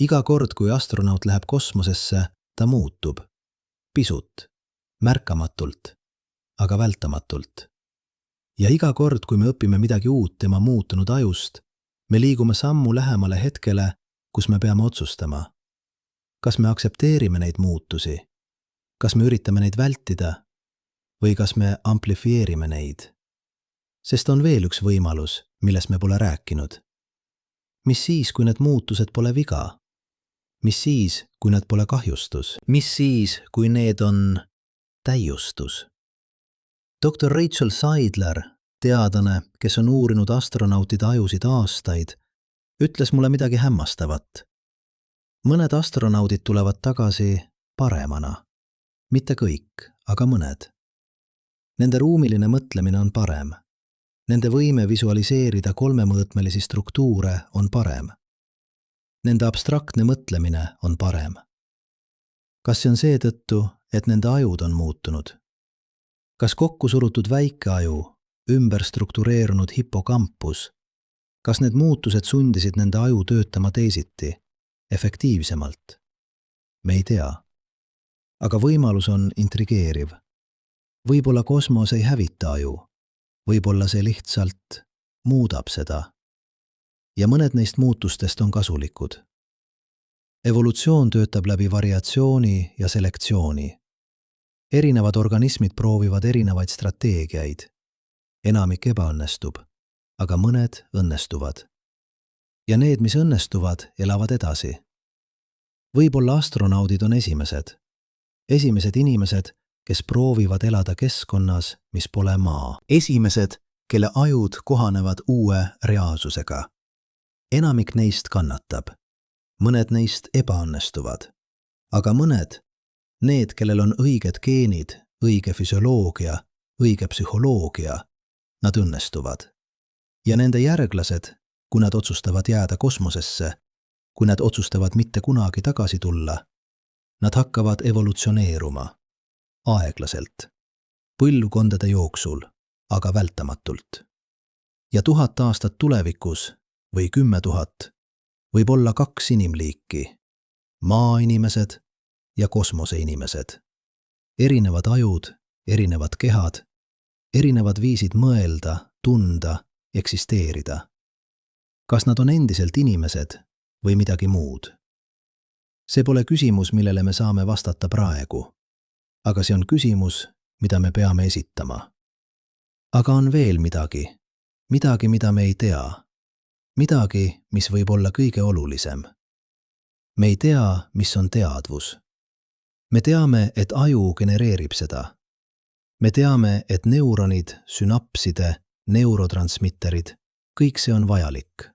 Iga kord, kui astronaut läheb kosmosesse, ta muutub. Pisut. Märkamatult. Aga vältamatult. Ja iga kord, kui me õpime midagi uut tema muutunud ajust, me liigume sammu lähemale hetkele, kus me peame otsustama. Kas me aktsepteerime neid muutusi? Kas me üritame neid vältida? Või kas me amplifieerime neid? Sest on veel üks võimalus, millest me pole rääkinud. Mis siis, kui need muutused pole viga? Mis siis, kui need pole kahjustus? Mis siis, kui need on täiustus? Dr. Rachel Seidler, teadlane, kes on uurinud astronautide ajusid aastaid, ütles mulle midagi hämmastavat. Mõned astronaudid tulevad tagasi paremana. Mitte kõik, aga mõned. Nende ruumiline mõtlemine on parem. Nende võime visualiseerida 3-mõõtmelisi struktuure on parem. Nende abstraktne mõtlemine on parem. Kas see on seetõttu, et nende ajud on muutunud? Kas kokku surutud väikeaju, ümber struktureerunud hipokampus, kas need muutused sundisid nende aju töötama teisiti, efektiivsemalt? Me ei tea. Aga võimalus on intrigeeriv. Võib-olla kosmos ei hävita aju. Võib-olla see lihtsalt muudab seda. Ja mõned neist muutustest on kasulikud. Evolutsioon töötab läbi variatsiooni ja selektsiooni. Erinevad organismid proovivad erinevaid strateegiaid. Enamik ebaõnnestub, aga mõned õnnestuvad. Ja need, mis õnnestuvad, elavad edasi. Võib-olla astronaudid on esimesed. Esimesed inimesed, kes proovivad elada keskkonnas, mis pole maa. Esimesed, kelle ajud kohanevad uue reaalsusega. Enamik neist kannatab. Mõned neist ebaõnnestuvad. Aga mõned, need, kellel on õiged geenid, õige füsioloogia, õige psühholoogia, nad õnnestuvad. Ja nende järglased, kui nad otsustavad jääda kosmosesse, kui nad otsustavad mitte kunagi tagasi tulla, nad hakkavad evolutsioneeruma, aeglaselt, põlvkondade jooksul, aga vältamatult. Ja 1000 aastat tulevikus või 10 000 võib olla 2 inimliiki, maainimesed ja kosmoseinimesed. Erinevad ajud, erinevad kehad, erinevad viisid mõelda, tunda, eksisteerida. Kas nad on endiselt inimesed või midagi muud? See pole küsimus, millele me saame vastata praegu, aga see on küsimus, mida me peame esitama. Aga on veel midagi, mida me ei tea, midagi, mis võib olla kõige olulisem. Me ei tea, mis on teadvus. Me teame, et aju genereerib seda. Me teame, et neuronid, sünapside, neurotransmitterid, kõik see on vajalik.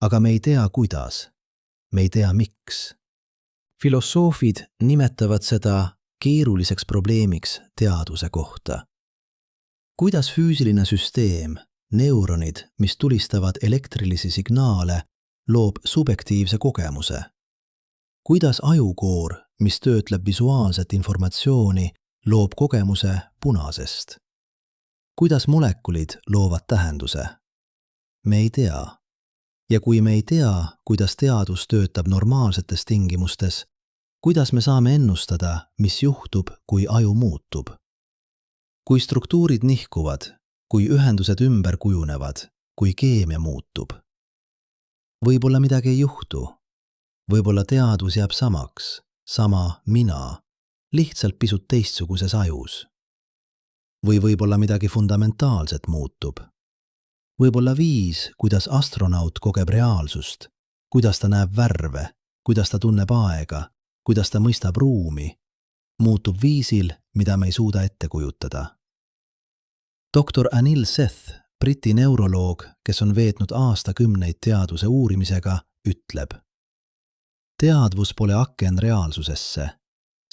Aga me ei tea, kuidas. Me ei tea, miks. Filosoofid nimetavad seda keeruliseks probleemiks teadvuse kohta. Kuidas füüsiline süsteem, neuronid, mis tulistavad elektrilisi signaale, loob subjektiivse kogemuse? Kuidas ajukoor, mis töötleb visuaalset informatsiooni, loob kogemuse punasest? Kuidas molekulid loovad tähenduse? Me ei tea. Ja kui me ei tea, kuidas teadvus töötab normaalsetes tingimustes, kuidas me saame ennustada, mis juhtub, kui aju muutub? Kui struktuurid nihkuvad, kui ühendused ümber kujunevad, kui keemia muutub? Võib-olla midagi ei juhtu. Võib-olla teadvus jääb samaks, sama mina, lihtsalt pisut teistsuguses ajus. Või võib-olla midagi fundamentaalset muutub. Võib-olla viis, kuidas astronaut kogeb reaalsust, kuidas ta näeb värve, kuidas ta tunneb aega, kuidas ta mõistab ruumi, muutub viisil, mida me ei suuda ette kujutada. Dr. Anil Seth, Briti neuroloog, kes on veetnud aastakümneid teadvuse uurimisega, ütleb: teadvus pole aken reaalsusesse.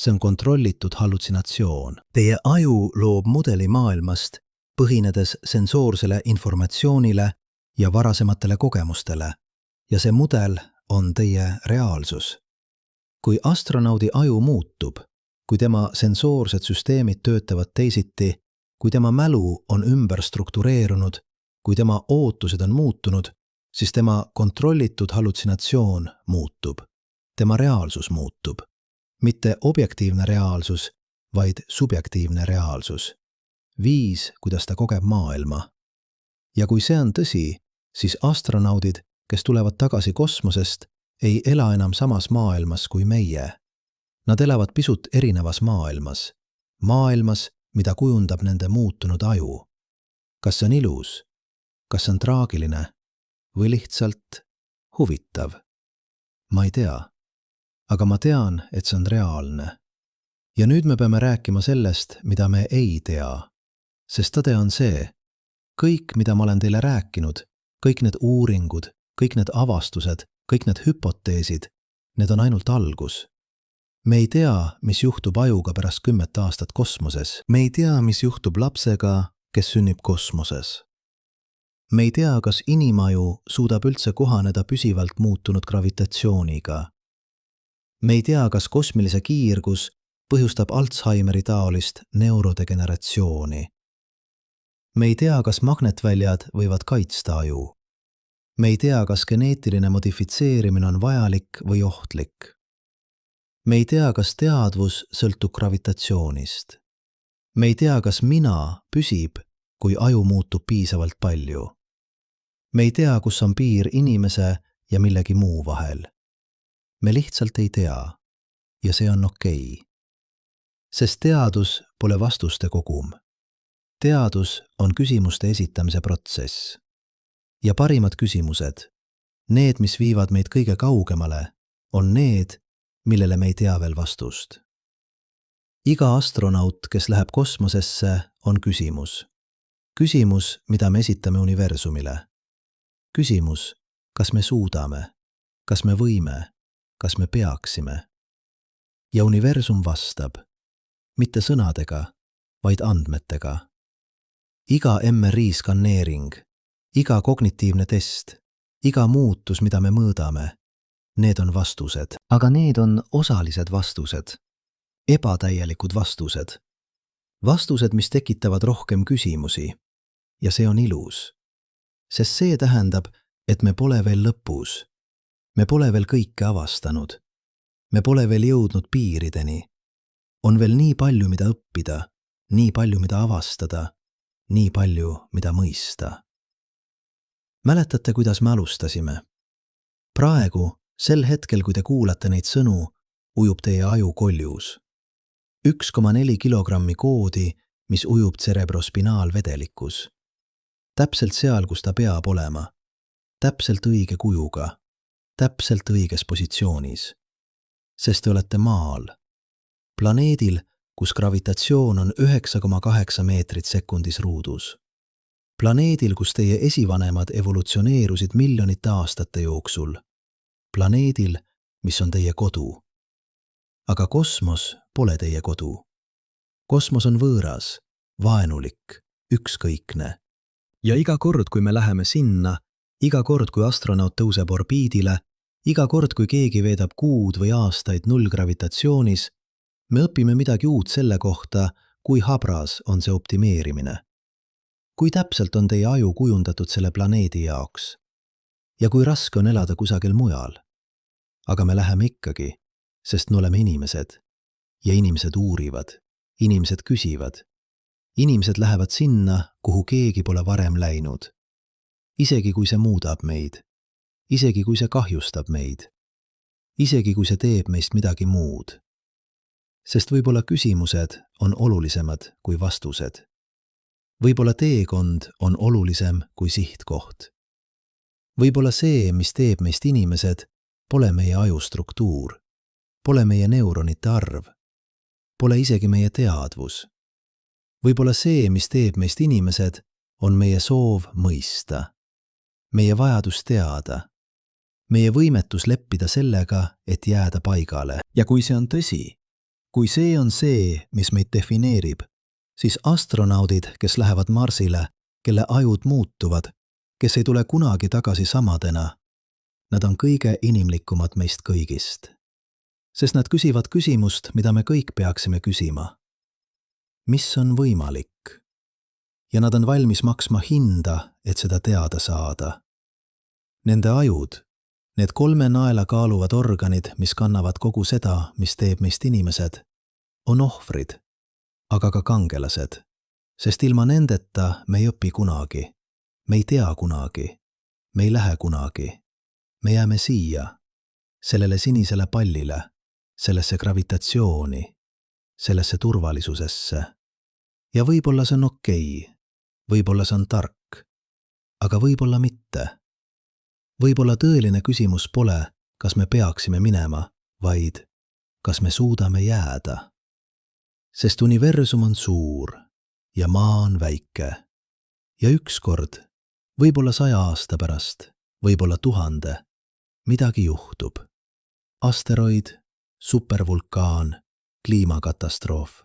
See on kontrollitud hallutsinatsioon. Teie aju loob mudeli maailmast, põhinedes sensoorsele informatsioonile ja varasematele kogemustele, ja see mudel on teie reaalsus. Kui astronaudi aju muutub, kui tema sensoorsed süsteemid töötavad teisiti, kui tema mälu on ümber struktureerunud, kui tema ootused on muutunud, siis tema kontrollitud hallutsinatsioon muutub. Tema reaalsus muutub. Mitte objektiivne reaalsus, vaid subjektiivne reaalsus. Viis, kuidas ta kogeb maailma. Ja kui see on tõsi, siis astronaudid, kes tulevad tagasi kosmosest, ei ela enam samas maailmas kui meie. Nad elavad pisut erinevas maailmas. Maailmas, mida kujundab nende muutunud aju. Kas see on ilus? Kas see on traagiline? Või lihtsalt huvitav? Ma ei tea. Aga ma tean, et see on reaalne. Ja nüüd me peame rääkima sellest, mida me ei tea. Sest tõde on see, kõik, mida ma olen teile rääkinud, kõik need uuringud, kõik need avastused, kõik need hüpoteesid, need on ainult algus. Me ei tea, mis juhtub ajuga pärast 10 aastat kosmoses. Me ei tea, mis juhtub lapsega, kes sünnib kosmoses. Me ei tea, kas inimaju suudab üldse kohaneda püsivalt muutunud gravitatsiooniga. Me ei tea, kas kosmilise kiirgus põhjustab Alzheimeri taolist neurodegeneratsiooni. Me ei tea, kas magnetväljad võivad kaitsta aju. Me ei tea, kas geneetiline modifitseerimine on vajalik või ohtlik. Me ei tea, kas teadvus sõltub gravitatsioonist. Me ei tea, kas mina püsib, kui aju muutub piisavalt palju. Me ei tea, kus on piir inimese ja millegi muu vahel. Me lihtsalt ei tea, ja see on okei. Sest teadus pole vastuste kogum. Teadus on küsimuste esitamise protsess. Ja parimad küsimused, need, mis viivad meid kõige kaugemale, on need, millele me ei tea veel vastust. Iga astronaut, kes läheb kosmosesse, on küsimus. Küsimus, mida me esitame universumile. Küsimus, kas me suudame, kas me võime, kas me peaksime. Ja universum vastab, mitte sõnadega, vaid andmetega. Iga MRI-skanneering, iga kognitiivne test, iga muutus, mida me mõõdame, need on vastused. Aga need on osalised vastused, ebatäielikud vastused. Vastused, mis tekitavad rohkem küsimusi. Ja see on ilus. Sest see tähendab, et me pole veel lõpus. Me pole veel kõike avastanud. Me pole veel jõudnud piirideni. On veel nii palju, mida õppida, nii palju, mida avastada, nii palju, mida mõista. Mäletate, kuidas me alustasime? Praegu, sel hetkel, kui te kuulate neid sõnu, ujub teie aju koljus. 1,4 kilogrammi koodi, mis ujub cerebrospinaalvedelikus. Täpselt seal, kus ta peab olema. Täpselt õige kujuga. Täpselt õiges positsioonis. Sest te olete maal. Planeedil, kus gravitatsioon on 9,8 meetrit sekundis ruudus. Planeedil, kus teie esivanemad evolutsioneerusid miljonite aastate jooksul. Planeedil, mis on teie kodu. Aga kosmos pole teie kodu. Kosmos on võõras, vaenulik, ükskõikne. Ja iga kord, kui me läheme sinna, iga kord, kui astronaut tõuseb orbiidile, iga kord, kui keegi veedab kuud või aastaid nullgravitatsioonis, me õpime midagi uut selle kohta, kui habras on see optimeerimine. Kui täpselt on teie aju kujundatud selle planeedi jaoks ja kui raske on elada kusagil mujal. Aga me läheme ikkagi, sest me oleme inimesed ja inimesed uurivad, inimesed küsivad. Inimesed lähevad sinna, kuhu keegi pole varem läinud. Isegi kui see muudab meid, isegi kui see kahjustab meid, isegi kui see teeb meist midagi muud. Sest võib-olla küsimused on olulisemad kui vastused. Võib-olla teekond on olulisem kui sihtkoht. Võib-olla see, mis teeb meist inimesed, pole meie ajustruktuur, pole meie neuronite arv, pole isegi meie teadvus. Võib-olla see, mis teeb meist inimesed, on meie soov mõista, meie vajadus teada, meie võimetus leppida sellega, et jääda paigale. Ja kui see on tõsi, kui see on see, mis meid defineerib, siis astronaudid, kes lähevad Marsile, kelle ajud muutuvad, kes ei tule kunagi tagasi samadena, nad on kõige inimlikumad meist kõigist. Sest nad küsivad küsimust, mida me kõik peaksime küsima. Mis on võimalik? Ja nad on valmis maksma hinda, et seda teada saada. Nende ajud, need 3 naela kaaluvad organid, mis kannavad kogu seda, mis teeb meist inimesed, on ohvrid, aga ka kangelased, sest ilma nendeta me ei õpi kunagi, me ei tea kunagi, me ei lähe kunagi, me jääme siia, sellele sinisele pallile, sellesse gravitatsiooni, sellesse turvalisusesse. Ja võib-olla see on okei, võib-olla see on tark, aga võib-olla mitte. Võib-olla tõeline küsimus pole, kas me peaksime minema, vaid kas me suudame jääda. Sest universum on suur ja maa on väike. Ja ükskord, võib-olla 100 aasta pärast, võib-olla 1000, midagi juhtub. Asteroid, supervulkaan, kliimakatastroof.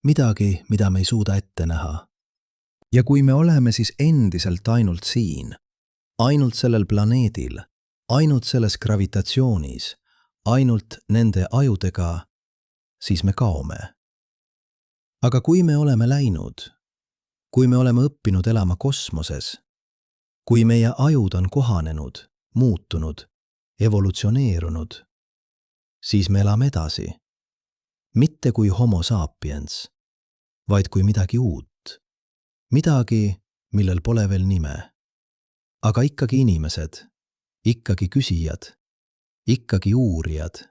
Midagi, mida me ei suuda ette näha. Ja kui me oleme siis endiselt ainult siin, ainult sellel planeedil, ainult selles gravitatsioonis, ainult nende ajudega, siis me kaome. Aga kui me oleme läinud, kui me oleme õppinud elama kosmoses, kui meie ajud on kohanenud, muutunud, evolutsioneerunud, siis me elame edasi. Mitte kui homo sapiens, vaid kui midagi uut. Midagi, millel pole veel nime. Aga ikkagi inimesed, ikkagi küsijad, ikkagi uurijad,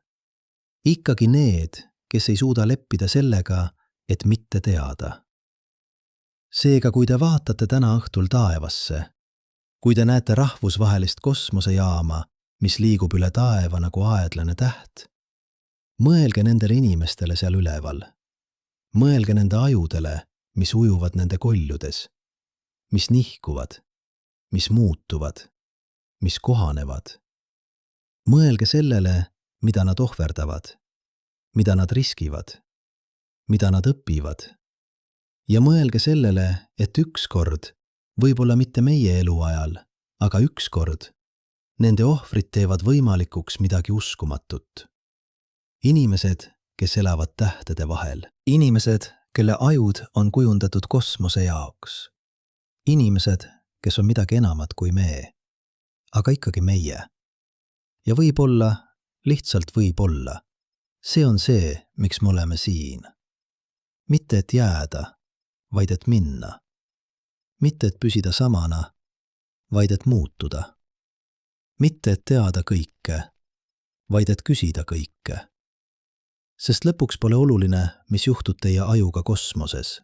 ikkagi need, kes ei suuda leppida sellega, et mitte teada. Seega, kui te vaatate täna õhtul taevasse, kui te näete rahvusvahelist kosmosejaama, mis liigub üle taeva nagu aedlane täht, mõelge nendele inimestele seal üleval. Mõelge nende ajudele, mis ujuvad nende koljudes, mis nihkuvad, mis muutuvad, mis kohanevad. Mõelge sellele, mida nad ohverdavad, mida nad riskivad, mida nad õpivad. Ja mõelge sellele, et ükskord, võib-olla mitte meie eluajal, aga ükskord Nende ohvrid teevad võimalikuks midagi uskumatut. Inimesed, kes elavad tähtede vahel. Inimesed, kelle ajud on kujundatud kosmose jaoks. Inimesed, kes on midagi enamat kui me, aga ikkagi meie. Ja võib-olla, lihtsalt võib-olla, see on see, miks me oleme siin. Mitte et jääda, vaid et minna. Mitte et püsida samana, vaid et muutuda. Mitte et teada kõike, vaid et küsida kõike. Sest lõpuks pole oluline, mis juhtub teie ajuga kosmoses.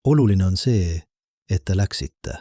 Oluline on see, et te läksite.